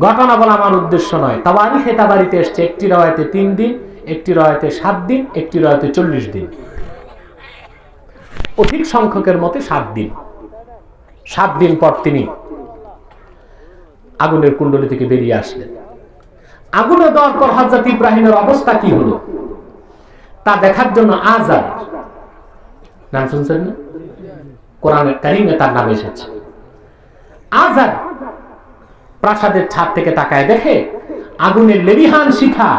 ঘটনা বলা আমার উদ্দেশ্য নয়। তাবারিখে তাবারিতে এসেছে, একটি রাওয়ায়াতে 3 দিন, একটি রাওয়ায়াতে 7 দিন, একটি রাওয়ায়াতে 40 দিন। অধিক সংখ্যকের মতে 7 দিন। 7 দিন পর তিনি আগুনের কুণ্ডলী থেকে বেরিয়ে আসলেন। আগুনে দেওয়ার পর হযরত ইব্রাহিমের অবস্থা কি হলো তা দেখার জন্য আজার, নাম শুনছেন না? কোরআনের কারিমে তার নাম এসেছে। আজার প্রাসাদের ছাদ থেকে তাকায় দেখে আগুনের লেলিহান শিখা,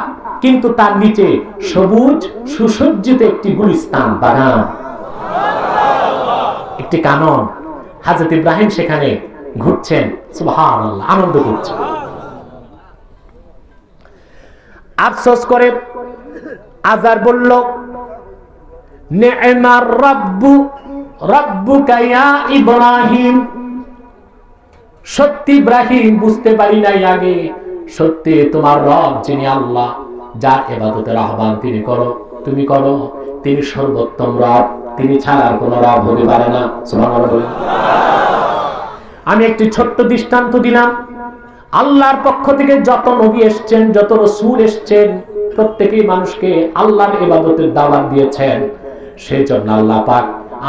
কিন্তু তার নিচে সবুজ সুসজ্জিত একটি গুলিস্তান, বাগান, একটি কানন। হযরত ইব্রাহিম সেখানে ঘুরছেন, সুবহানাল্লাহ, আনন্দ করছেন। আফসোস করে আজার বলল, নি'মার রাব্বু রাব্বুকা ইয়া ইব্রাহিম। সত্যি ইব্রাহিম, বুঝতে পারি নাই আগে, সত্যি তোমার রব যিনি আল্লাহ, যার ইবাদতের আহ্বান তিনি করো, তুমি করো, তিনি সর্বোত্তম রব, তিনি ছাড়া আর কোনো রব হতে পারে না। সুবহানাল্লাহ। আমি একটি ছোট্ট দৃষ্টান্ত দিলাম। আল্লাহর পক্ষ থেকে যত নবী এসেছেন, যত রাসূল এসেছেন, প্রত্যেকেই মানুষকে আল্লাহর ইবাদতের দাওয়াত দিয়েছেন। সেজন্য আল্লাহ পাক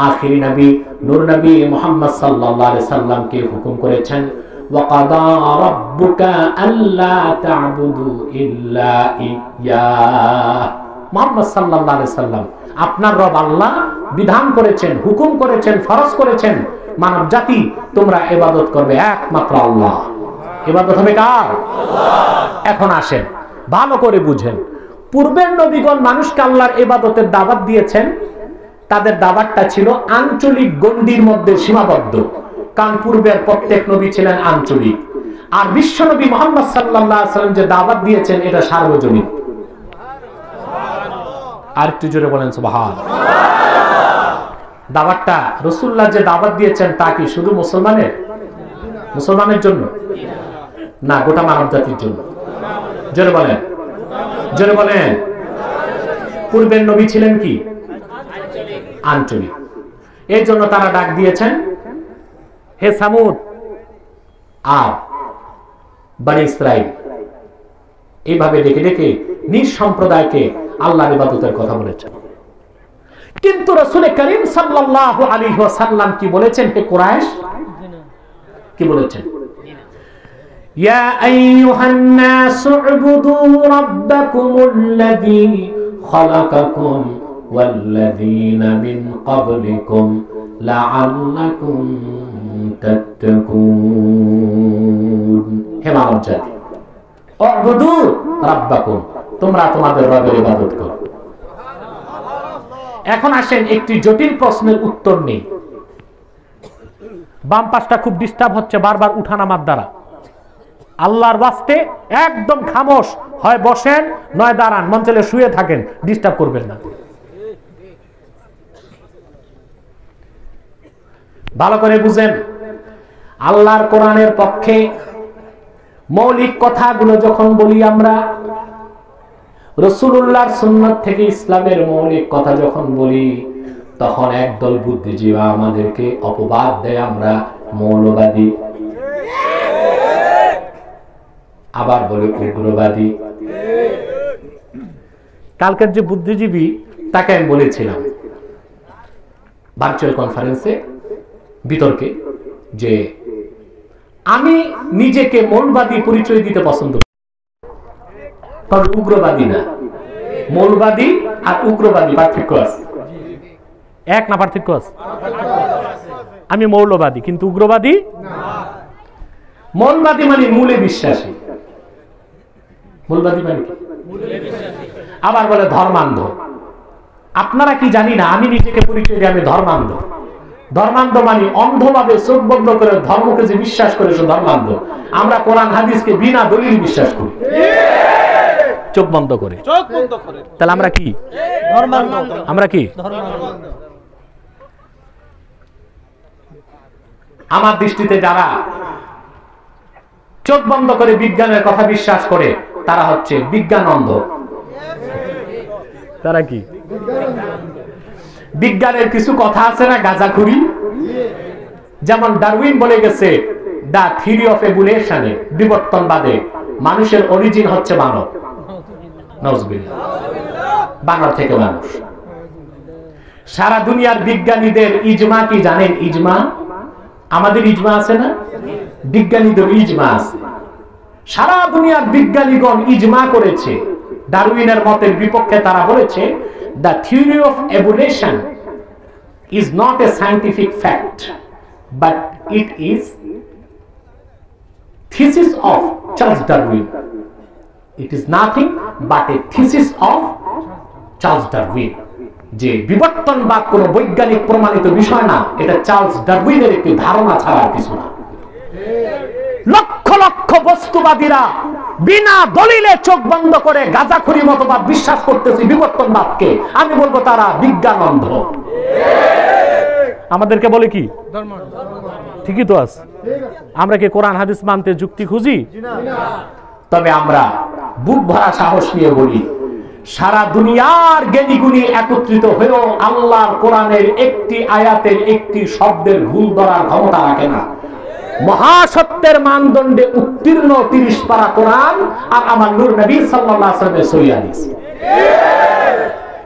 আখিরি নবী নূর নবী মুহাম্মদ সাল্লাল্লাহু আলাইহি সাল্লামকে হুকুম করেছেন, ওয়া কাদা রাব্বুকা আল্লা তা'বুদু ইল্লা ইয়্যাহ। মুহাম্মদ সাল্লাল্লাহু আলাইহি সাল্লাম, আপনার রব আল্লাহ বিধান করেছেন, হুকুম করেছেন, ফরজ করেছেন, মানব জাতি তোমরা ইবাদত করবে একমাত্র আল্লাহ। ইবাদত হবে কার? আল্লাহ। এখন আসেন, ভালো করে বুঝেন। পূর্বের নবীগণ মানুষকে আল্লাহর ইবাদতের দাওয়াত দিয়েছেন। তাদের দাওয়াতটা ছিল আঞ্চলিক গণ্ডির মধ্যে সীমাবদ্ধ, কারণ পূর্বের প্রত্যেক নবী ছিলেন আঞ্চলিক। আর বিশ্ব নবী মুহাম্মদ সাল্লাল্লাহু আলাইহি সাল্লাম যে দাওয়াত দিয়েছেন, এটা সার্বজনীন। আর একটু জোরে বলেন সুবহানাল্লাহ। দাওয়াতটা রাসূলুল্লাহ যে দাওয়াত দিয়েছেন তা কি শুধু মুসলমানের জন্য না, গোটা মানব জাতির জন্য? জোরে বলেন, জোরে বলেন। পূর্বের নবী ছিলেন কি? আঞ্চলিক। এই জন্য তারা ডাক দিয়েছেন, হে সামুদ আর বনি ইসরাইল। এইভাবে ডেকে ডেকে নিজ সম্প্রদায়কে আল্লাহর ইবাদতের কথা বলেছেন। কিন্তু রাসূল করিম সাল্লাল্লাহু আলাইহি ওয়াসাল্লাম কি বলেছেন? হে কুরাইশ, কি বলেছেন? ইয়া আইয়ুহান নাসু উবুদু রাব্বাকুমুল্লাযী খালাকাকুম ওয়াল্লাযীনা মিন ক্বাবলিকুম লাআল্লাকুম তাত্তাকুন। হে মানব জাতি, উবুদু রাব্বাকুম, তোমরা তোমাদের রবের ইবাদত করো। এখন আসেন একটি জটিল প্রশ্নের উত্তর নেই। বাম পাশটা খুব ডিস্টার্ব হচ্ছে বারবার উঠানামার দ্বারা। আল্লাহর ওয়াস্তে একদম খামোশ, হয় বসেন নয় দাঁড়ান, মন চাইলে শুয়ে থাকেন, ডিস্টার্ব করবেন না। ভালো করে বুঝেন, আল্লাহর কোরআনের পক্ষে মৌলিক কথাগুলো যখন বলি আমরা, রাসূলুল্লাহর সুন্নাত থেকে ইসলামের মৌলিক কথা যখন বলি, তখন একদল বুদ্ধিজীবী আমাদেরকে অপবাদ দেয় আমরা মৌলবাদী, আবার বলে উগ্রবাদী। কালকের যে বুদ্ধিজীবী তাকে আমি বলেছিলাম ভার্চুয়াল কনফারেন্সে বিতর্কে যে আমি নিজেকে মৌলবাদী পরিচয় দিতে পছন্দ করি, তবে উগ্রবাদী না। মৌলবাদী আর উগ্রবাদী পার্থক্য আছে, এক না পার্থক্য আছে? আমি মৌলবাদী কিন্তু উগ্রবাদী না। মৌলবাদী মানে মূলে বিশ্বাসী, মৌলবাদী মানে আবার বলে ধর্মান্ধ। আপনারা কি জানি না, আমি নিজেকে পরিচয় দিই আমি ধর্মান্ধ। ধর্মান্ধ মানে অন্ধভাবে চোখ বন্ধ করে ধর্মকে যে বিশ্বাস করে সে ধর্মান্ধ। আমরা কোরআন হাদিসকে বিনা দলিল বিশ্বাস করি, চোখ বন্ধ করে। তাহলে আমরা কি ধর্মান্ধ? আমরা কি ধর্মান্ধ? আমার দৃষ্টিতে যারা চোখ বন্ধ করে বিজ্ঞানের কথা বিশ্বাস করে তারা হচ্ছে বিজ্ঞান অন্ধ। তারা কি? বিজ্ঞানের কিছু কথা আছে না গাঁজাখুরি, যেমন ডারউইন বলে গেছে দা থিওরি অফ এভলিউশনে, বিবর্তনবাদে মানুষের অরিজিন হচ্ছে মানব। নাউজুবিল্লাহ, বানর থেকে মানুষ। সারা দুনিয়ার বিজ্ঞানীদের ইজমা কি জানেন? ইজমা, আমাদের ইজমা আছে না, বিজ্ঞানীদের ইজমা আছে। সারা দুনিয়ার বিজ্ঞানীগণ ইজমা করেছে ডারউইনের মতের বিপক্ষে। তারা বলেছে the theory of evolution is not a scientific fact but it is thesis of Charles Darwin. It is nothing but a thesis of Charles Darwin. যে বিবর্তনবাদ কোনো বৈজ্ঞানিক প্রমাণিত বিষয় না, এটা চার্লস ডারউইনের একটি ধারণা ছাড়া কিছু না। লক্ষ লক্ষ বস্তুবাদীরা বিনা দলিলে চোখ বন্ধ করে গাঁজাখুরি মতবাদ বিশ্বাস করতেছে, বিবর্তনবাদকে। আমি বলবো তারা বিজ্ঞান অন্ধ। আমাদেরকে বলে কি ঠিকই তো আছে। আমরা কি কোরআন হাদিস মানতে যুক্তি খুঁজি? তবে আমরা বুক ভরা সাহস নিয়ে বলি, সারা দুনিয়ার জ্ঞানীগুণী একত্রিত হয়েও আল্লাহর কোরআনের একটি আয়াতের একটি শব্দের ভুল ধরার ক্ষমতা রাখে না। মহাসত্যের মানদণ্ডে উত্তীর্ণ 30 পারা কোরআন আর আমার নূর নবী সাল্লাল্লাহু আলাইহি ওয়াসাল্লামের সহিহ হাদিস।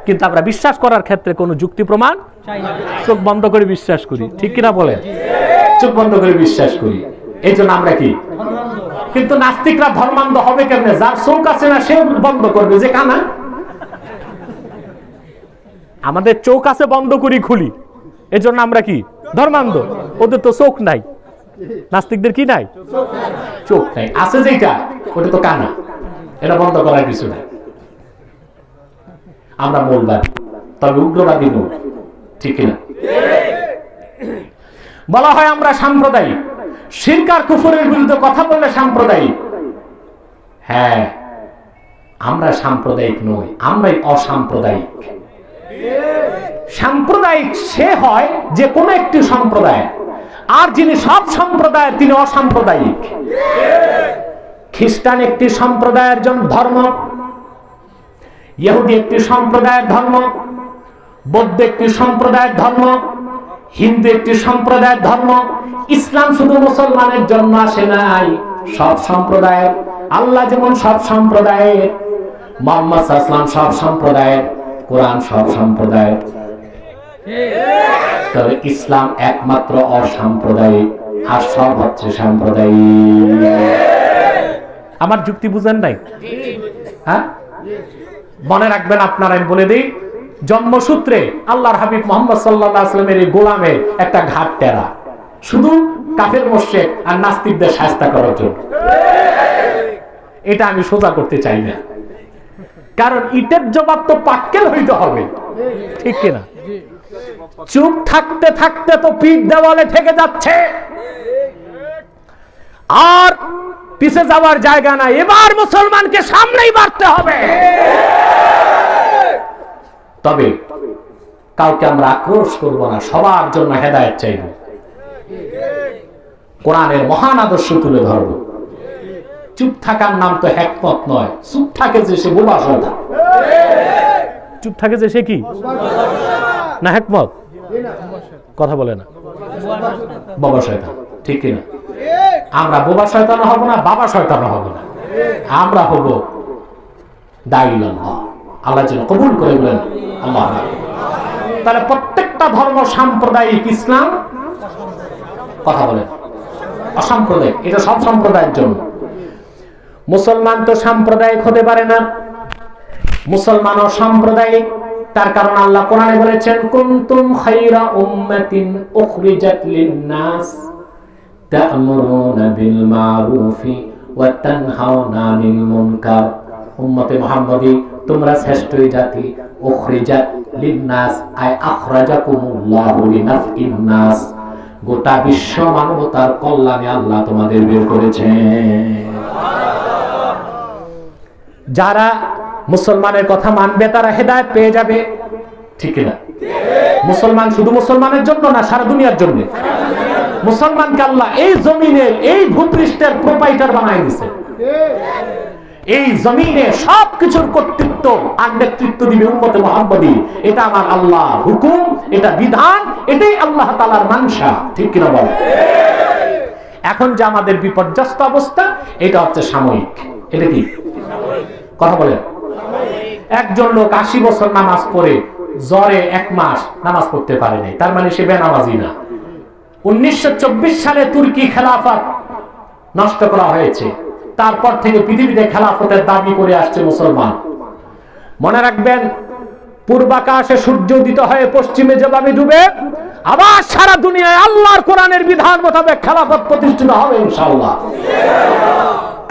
কিন্তু আমরা বিশ্বাস করার ক্ষেত্রে কোনো যুক্তি প্রমাণ চাই না, চোখ বন্ধ করে বিশ্বাস করি। ঠিক কিনা বলেন? চোখ বন্ধ করে বিশ্বাস করি, এই জন্য আমরা কি? কিন্তু নাস্তিকরা ধর্মান্ধ হবে কেমনে? যার চোখ আছে না সে বন্ধ করবে, যে কানা। আমাদের চোখ আছে, বন্ধ করি খুলি, এজন্য আমরা কি ধর্মান্ধ? ওদের তো চোখ নাই। নাস্তিকদের কি নাই? চোখ নাই, আছে যেটা ওটা তো কানা, এটা বন্ধ করার কিছু নাই। আমরা মৌলবাদী, তবে উগ্রবাদী নই। ঠিক না? বলা হয় আমরা সাম্প্রদায়িক, শিরক আর কুফরের বিরুদ্ধে কথা বললে সাম্প্রদায়িক। হ্যাঁ, আমরা সাম্প্রদায়িক নই, আমরাই অসাম্প্রদায়িক। সাম্প্রদায়িক সে হয় যে কোনো একটি সম্প্রদায়, আর যিনি সব সম্প্রদায়ের তিনি অসাম্প্রদায়িক। খ্রিস্টান একটি সম্প্রদায়ের ধর্ম, ইহুদি একটি সম্প্রদায়ের ধর্ম, বৌদ্ধ একটি সম্প্রদায়ের ধর্ম, হিন্দু একটি সম্প্রদায়ের ধর্ম। ইসলাম শুধু মুসলমানের জন্য আসে নাই, সব সম্প্রদায়ের। আল্লাহ যেমন সব সম্প্রদায়ের, মুহাম্মদ সাল্লাল্লাহু আলাইহি ওয়াসাল্লাম সব সম্প্রদায়ের, কোরআন সব সম্প্রদায়ের। তবে ইসলাম একমাত্র অসাম্প্রদায়িক, আর সব হচ্ছে সাম্প্রদায়িক। আমার যুক্তি বুঝেন নাই? হ্যাঁ, মনে রাখবেন আপনারা, আমি বলে দিই, জন্মসূত্রে আল্লাহর হাবিব মুহাম্মদ সাল্লাল্লাহু আলাইহি ওয়াসাল্লামের এই গোলামের একটা ঘাট টেরা, শুধু কাফের মুশরিক আর নাস্তিকদের শায়েস্তা করার জন্য। এটা আমি সোজা করতে চাই না, কারণ ইটের জবাব তো পাক্কেল হইতে হবে। ঠিক কিনা? চুপ থাকতে থাকতে তো পিঠ দেওয়ালে ঠেকে যাচ্ছে, আর পিছে যাওয়ার জায়গা নাই। এবার মুসলমানকে সামনেই বাড়তে হবে। তবে কাউকে আমরা আক্রোশ করব না, সবার জন্য হেদায়েত চাইব, কোরআনের মহান আদর্শ তুলে ধরব। চুপ থাকার নাম তো হিকমত নয়, চুপ থাকে যে সে বোবা শয়তান। চুপ থাকে যে সে কি না হিকমত? কথা বলে না, বোবা শয়তান, ঠিক কিনা? আমরা বোবা শয়তান হব না, বাবা শয়তান হব না, আমরা হব দাঈউল্লাহ। আল্লাহ যেন কবুল করে বলেন আল্লাহ। তাহলে প্রত্যেকটা ধর্ম সাম্প্রদায়িক, ইসলাম কথা বলেন অসাম্প্রদায়িক, এটা সব সম্প্রদায়ের জন্য। মুসলমান তো সাম্প্রদায়িক হতে পারে না, মুসলমান অসাম্প্রদায়িক। তার কারণ আল্লাহ কোরআনে বলেছেন, কুনতুম খায়রা উম্মাতিন উখরিজাত লিন-নাস তা'মুরুনা বিল মারুফি ওয়া তানহাউনা আনিল মুনকার। উম্মতে মুহাম্মাদি, তোমরা শ্রেষ্ঠ জাতি। উখরিজাত লিন-নাস আই আখরাজাকুমুল্লাহু লিনাফইন নাস, গোটা বিশ্ব মানবতার কল্যাণে আল্লাহ তোমাদের বের করেছেন। যারা মুসলমানের কথা মানবে তারা হেদায়েত পেয়ে যাবে, ঠিক না? মুসলমান শুধু মুসলমানের জন্য না, সারা দুনিয়ার জন্য। মুসলমানকে আল্লাহ এই জমিনের, এই ভূপৃষ্ঠের প্রোপাইটার বানায় দিয়েছে। এই জমিনে সবকিছুর কর্তৃত্ব আর নেতৃত্ব দিবে উম্মতে মুহাম্মাদি। এটা আমার আল্লাহ হুকুম, এটা বিধান, এটাই আল্লাহ তাআলার মানসা, ঠিক কিনা বল? এখন যে আমাদের বিপর্যস্ত অবস্থা, এটা হচ্ছে সাময়িক। এটা কি কথা বলেন? একজন লোক 80 বছর নামাজ পড়ে জ্বরে 1 মাস নামাজ পড়তে পারে নাই, তার মানে সে বেনামাজি না। 1924 সালে তুর্কি খেলাফত নষ্ট করা হয়েছে, তারপর থেকে পৃথিবীতে খেলাফতের দাবি করে আসছে মুসলমান। মনে রাখবেন, পূর্বাকাশে সূর্য উদিত হয়ে পশ্চিমে যেভাবে ডুবে, আবার সারা দুনিয়ায় আল্লাহর কোরআনের বিধান মোতাবেক খেলাফত প্রতিষ্ঠিত হবে ইনশাআল্লাহ।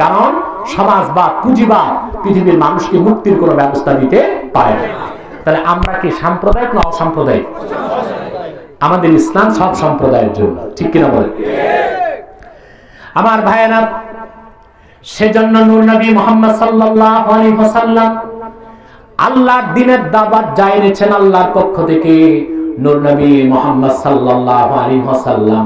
কারণ সমাজবাদ, পুঁজিবাদ পৃথিবীর মানুষকে মুক্তির কোনো ব্যবস্থা দিতে পারে না। তাহলে আমরা কি সাম্প্রদায়িক না অসাম্প্রদায়িক? আমাদের ইসলাম সব সম্প্রদায়ের জন্য, ঠিক কিনা বলেন? আমার ভাইয়েরা, সেজন্য নূর নবী মুহাম্মদ সাল্লাল্লাহু আলাইহি ওয়াসাল্লাম আল্লাহর দ্বীনের দাওয়াত জানিয়েছেন আল্লাহর পক্ষ থেকে। নূর নবী মুহাম্মদ সাল্লাল্লাহু আলাইহি ওয়াসাল্লাম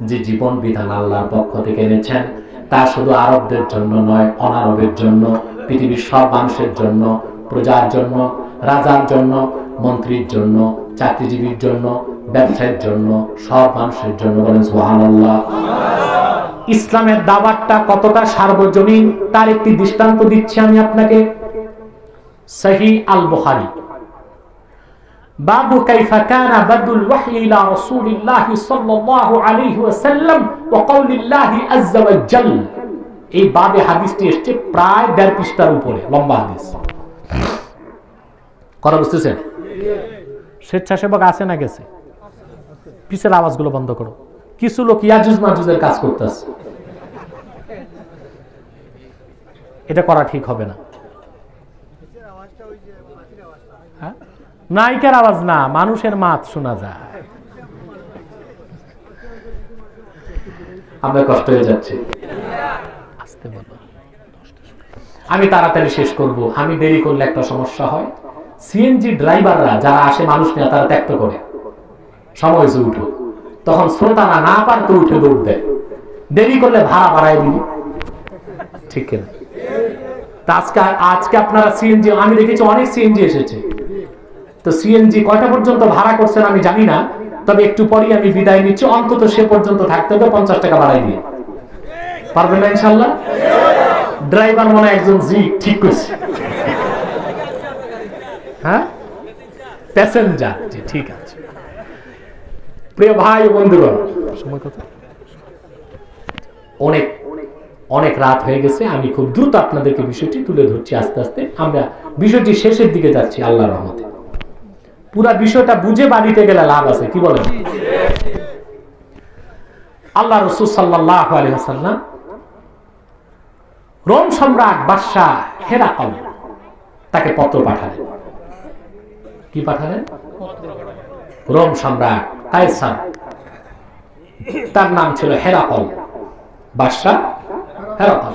যে জীবন বিধান আল্লাহর পক্ষ থেকে এনেছেন, তা শুধু আরবদের জন্য নয়, অনারবের জন্য, পৃথিবীর সব মানুষের জন্য, প্রজার জন্য, রাজার জন্য, মন্ত্রীর জন্য, চাকরিজীবীর জন্য, ব্যবসায়ীর জন্য, সব মানুষের জন্য। বলেন সুবহানাল্লাহ। ইসলামের দাওয়াতটা কতটা সার্বজনীন তার একটি দৃষ্টান্ত দিচ্ছি আমি আপনাকে। সহিহ আল বুখারী, বাবু কাইফা কানা বাদুল ওয়াহয়ি ইলা রাসূলিল্লাহ সাল্লাল্লাহু আলাইহি ওয়াসাল্লাম ওয়া কাউলিল্লাহি আযজা ওয়া জাল। এই বাবে হাদিসটি এসেছে প্রায় 1.5 পৃষ্ঠার উপরে, লম্বা হাদিস। কথা বুঝতেছেন? স্বেচ্ছাসেবক আছে না গেছে? পিছের আওয়াজগুলো বন্ধ করো। কিছু লোক ইয়াজুজ মাজুজের কাজ করতেছে, এটা করা ঠিক হবে না। নায়িকার আওয়াজ না, মানুষের মাত শোনা যায়। আমরা কষ্ট হয়ে যাচ্ছে, আসতে বলো। আমি তাড়াতাড়ি শেষ করব, আমি দেরি করলে একটা সমস্যা হয়। সিএনজি ড্রাইভাররা যারা আসে মানুষ নিয়ে, তারা ত্যাক্ত করে সময় হয়েছে উঠো, তখন শ্রোতারা না পারতে উঠে দৌড় দেয়, দেরি করলে ভাড়া বাড়ায় দিবি, ঠিক কিনা? আজকে আপনারা সিএনজি, আমি দেখেছি অনেক সিএনজি এসেছে, তো সিএনজি কয়টা পর্যন্ত ভাড়া করছেন আমি জানি না, তবে একটু পরেই আমি বিদায় নিচ্ছি। অন্তত সে পর্যন্ত থাকতে হবে, 50 টাকা বাড়াই দিয়ে। পারবেন না ইনশাআল্লাহ? ড্রাইভার মনে একজন জি ঠিক করছে, হ্যাঁ, প্যাসেঞ্জার জি ঠিক আছে। প্রিয় ভাই বন্ধুগণ, সময় কত? অনেক অনেক রাত হয়ে গেছে। আমি খুব দ্রুত আপনাদেরকে বিষয়টি তুলে ধরছি আস্তে আস্তে। আমরা বিষয়টি শেষের দিকে যাচ্ছি আল্লাহর রহমতে। পুরা বিষয়টা বুঝে বাড়িতে গেলে লাভ আছে, কি বলেন? আল্লাহ রাসূল সাল্লাল্লাহু আলাইহি ওয়াসাল্লাম রোম সম্রাট বাদশা হেরাকল তাকে পত্র পাঠালেন। কি পাঠালেন? রোম সম্রাট কায়সার, তার নাম ছিল হেরাকল, বাদশা হেরাকল।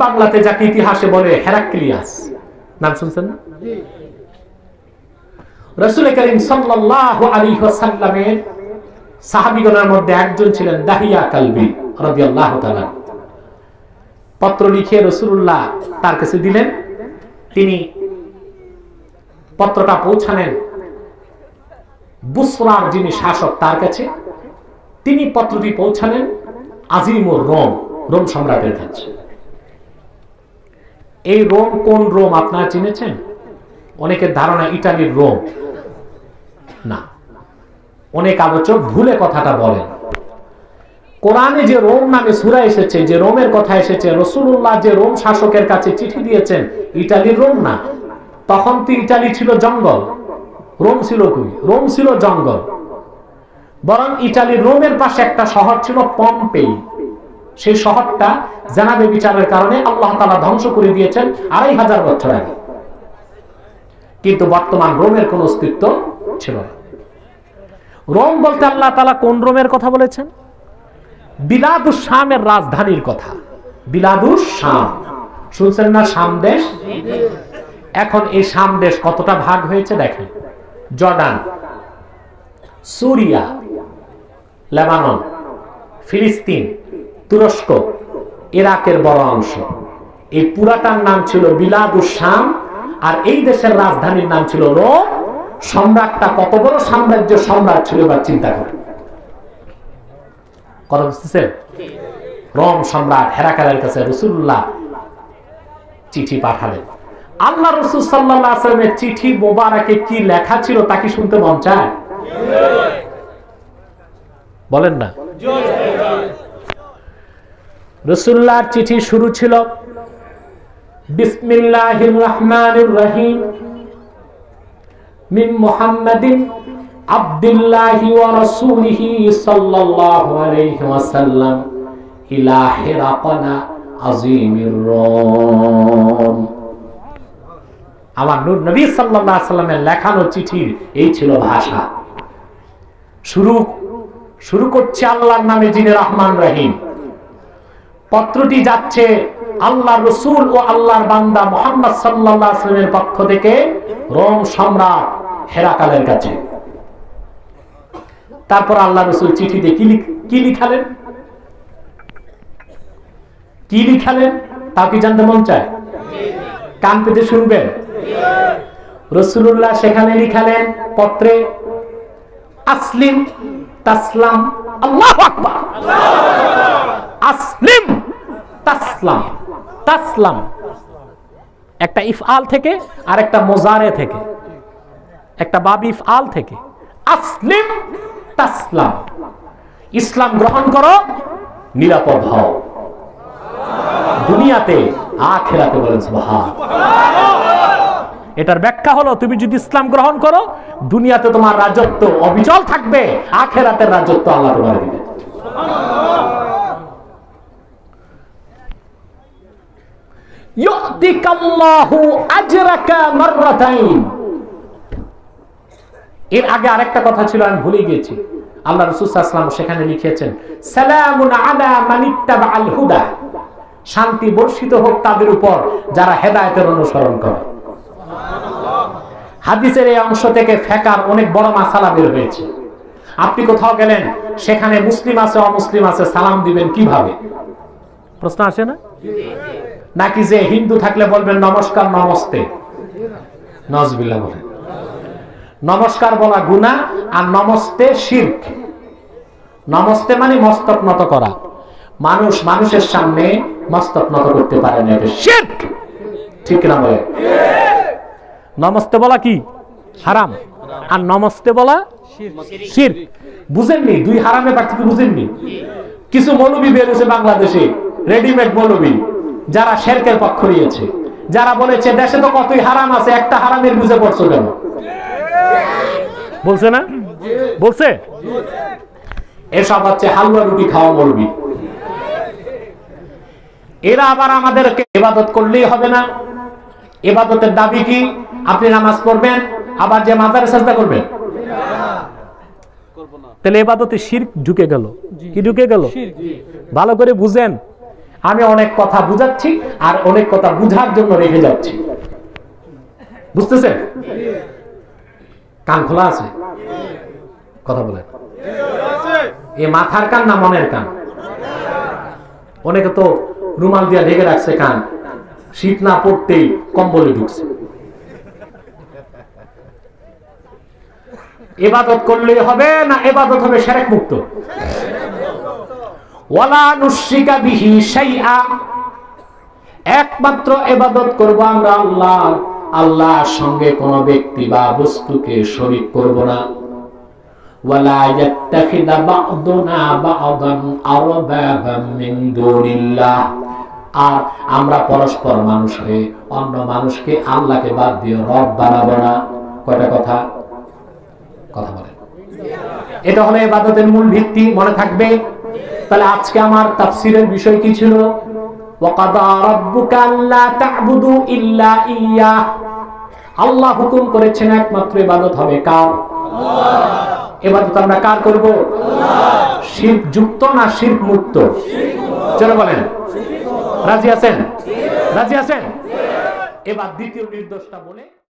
বাংলাতে যাকে ইতিহাসে বলে হেরাক্লিয়াস, নাম শুনছেন না? রাসূল করিম সাল্লাল্লাহু আলাইহি ওয়াসাল্লামের সাহাবীগণের মধ্যে একজন ছিলেন দাহিয়া কালবি রাদিয়াল্লাহু তাআলা। পত্র লিখে রাসূলুল্লাহ তার কাছে দিলেন। তিনি পত্রটা পৌঁছালেন বুসরার যিনি শাসক তার কাছে। তিনি পত্রটি পৌঁছালেন আজিমুর রোম, রোম সম্রাটের কাছে। এই রোম কোন রোম আপনারা চিনেছেন? অনেকের ধারণা ইতালির রোম, না। অনেক আলোচক ভুলে কথাটা বলেন। কোরআনে যে রোম নামে সূরা এসেছে, যে রোমের কথা এসেছে, রাসূলুল্লাহ যে রোম শাসকের কাছে চিঠি দিয়েছেন, ইতালির রোম না। তখন তো ইতালি ছিল জঙ্গল, রোম ছিল কই? রোম ছিল জঙ্গল। বরং ইতালির রোমের পাশে একটা শহর ছিল পম্পেই। সেই শহরটা জানাবে বিচারের কারণে আল্লাহ তাআলা ধ্বংস করে দিয়েছেন 2500 বছর আগে। কিন্তু বর্তমান রোমের কোন অস্তিত্ব ছিল না। রোম বলতে আল্লাহ তাআলা কোন রোমের কথা বলেছেন? বিলাদুস শামের রাজধানীর কথা। বিলাদুস শাম শুনছেন না? শাম দেশ। এখন এই শাম দেশ কতটা ভাগ হয়েছে দেখেন। জর্ডান, সিরিয়া, লেবানন, ফিলিস্তিন, তুরস্ক, ইরাকের বড় অংশ, এই পুরাটার নাম ছিল বিলাদুস শাম। আর এই দেশের রাজধানীর নাম ছিল রোম। সম্রাটটা কত বড় সাম্রাজ্য সম্রাট ছিল এবার চিন্তা করেন। কথা বুঝতেছেন? রোম সম্রাট হেরাকালের কাছে রাসূলুল্লাহ চিঠি পাঠালেন। আল্লাহ রাসূল সাল্লাল্লাহু আলাইহি ওয়াসাল্লামের চিঠি মোবারকে কি লেখা ছিল তা কি শুনতে মন চায়? বলেন না। রাসূলুল্লাহর চিঠি শুরু ছিল বিসমিল্লাহির রহমানির রহিম মিন মুহাম্মাদিন আবদুল্লাহি ওয়া রাসূলিহি সাল্লাল্লাহু আলাইহি ওয়াসাল্লাম ইলা হিরাকানা আযীমির রোম। আমার নূর নবী সাল্লাল্লাহু আলাইহি ওয়াসাল্লামের লেখানো চিঠির এই ছিল ভাষা। শুরু করছে আল্লাহর নামে যিনি রহমান রহিম। পত্রটি যাচ্ছে আল্লাহর রাসূল ও আল্লাহর বান্দা মুহাম্মদ সাল্লাল্লাহু আলাইহি ওয়াসাল্লামের পক্ষ থেকে রোম সম্রাট হেরাকালের কাছে। তারপর আল্লাহ রাসূল চিঠিতে কি লিখালেন? কি লিখালেন তা কি জানতে মন চায়? কান পেতে শুনবেন। রাসূলুল্লাহ সেখানে লিখালেন পত্রে, আসলিম তাসলাম। আল্লাহু আকবার। আসলিম তাসলাম। তাসলাম একটা ইফআল থেকে আর একটা মুজারে থেকে, একটা বাব ইফআল থেকে। আসলিম তাসলাম, ইসলাম গ্রহণ করো, নিরাপদ হও দুনিয়াতে আখিরাতে। বলেন সুবহানাল্লাহ। এটার ব্যাখ্যা হলো তুমি যদি ইসলাম গ্রহণ করো, দুনিয়াতে তোমার রাজত্ব অবিচল থাকবে, আখিরাতের রাজত্ব আল্লাহ তোমাকে দিবেন। ইউতিকাল্লাহু আজরাকা মাররাতাইন। এর আগে আরেকটা কথা ছিল, আমি ভুলে গিয়েছি। আল্লাহ রাসূল সাল্লাল্লাহু আলাইহি ওয়াসাল্লাম সেখানে লিখেছেন সালামুন আলা মানিত্তাবাআল হুদা। শান্তি বর্ষিত হোক তাদের উপর যারা হেদায়েতের অনুসরণ করে। হাদিসের এই অংশ থেকে ফিকহের অনেক বড় মাসালা বের হয়েছে। আপনি কোথাও গেলেন, সেখানে মুসলিম আছে অমুসলিম আছে, সালাম দিবেন কিভাবে? প্রশ্ন আসে না? নাকি যে হিন্দু থাকলে বলবেন নমস্কার নমস্তে? নাউজুবিল্লাহ বলেন। নমস্কার বলা গুনাহ আর নমস্তে শিরক। নমস্তে মানে মস্তক নত করা। মানুষ মানুষের সামনে মস্তক নত করতে পারে না, এটা শিরক। ঠিক না বলে? নমস্তে বলা কি হারাম, আর নমস্তে বলা শিরক। বুঝেননি? দুই হারামের পার্থক্য বুঝেননি? কিছু মৌলবী বের হয়েছে বাংলাদেশে, রেডিমেড মৌলবী, যারা শিরকের পক্ষ নিয়েছে, যারা বলেছে দেশে তো কতই হারাম আছে, একটা হারামের বুঝে পড়ছো কেন? বলছে না? বলছে। এসব হচ্ছে হালুয়া রুটি খাওয়া মৌলবী। এরা আবার আমাদেরকে ইবাদত করলেই হবে না। ইবাদতের দাবি কি? আপনি নামাজ পড়বেন, আবার যে মাজারে সাজদা করবেন। তাহলে ইবাদতে শিরক ঢুকে গেল। কি ঢুকে গেল? ভালো করে বুঝেন। আমি অনেক কথা বুঝাচ্ছি আর অনেক কথা বুঝার জন্য রেখে যাচ্ছি, বুঝতেছেন? কান খোলা আছে? কথা বলেন। এ মাথার কান না মনের কান? অনেকে তো রুমাল দিয়ে ঢেকে রাখছে কান, শীত না পড়তেই কম্বলে ঢুকছে। ইবাদত করলেই হবে না ইবাদত হবে শিরক মুক্ত? ওয়ালা নুশরিকা বিহি শাইআ, একমাত্র ইবাদত করব আমরা আল্লাহর, আল্লাহর সঙ্গে কোন ব্যক্তি বা বস্তুকে শরীক করব না। ওয়ালা ইয়াত্তাখিদা বা'দুনা বা'দান আরবাবাম মিন দুনিল্লাহ, আর আমরা পরস্পর মানুষ হয়ে অন্য মানুষকে আল্লাহকে বাদ দিয়ে রব বানাবো না। কয়টা কথা? কথা বলেন। এটা হলো ইবাদতের মূল ভিত্তি, মনে থাকবে। তাহলে আজকে আমার তাফসীরের বিষয় কি ছিল? ওয়াকাদা রাব্বুকা আল্লা তা'বুদু ইল্লা ইয়্যাহ, আল্লাহ হুকুম করেছেন একমাত্র ইবাদত হবে কার? আল্লাহ। ইবাদত আমরা কার করব? আল্লাহ। শিরক যুক্ত না শিরক মুক্ত? চলো বলেন, রাজি আছেন? রাজি আছেন? এবার দ্বিতীয় নির্দেশটা বলে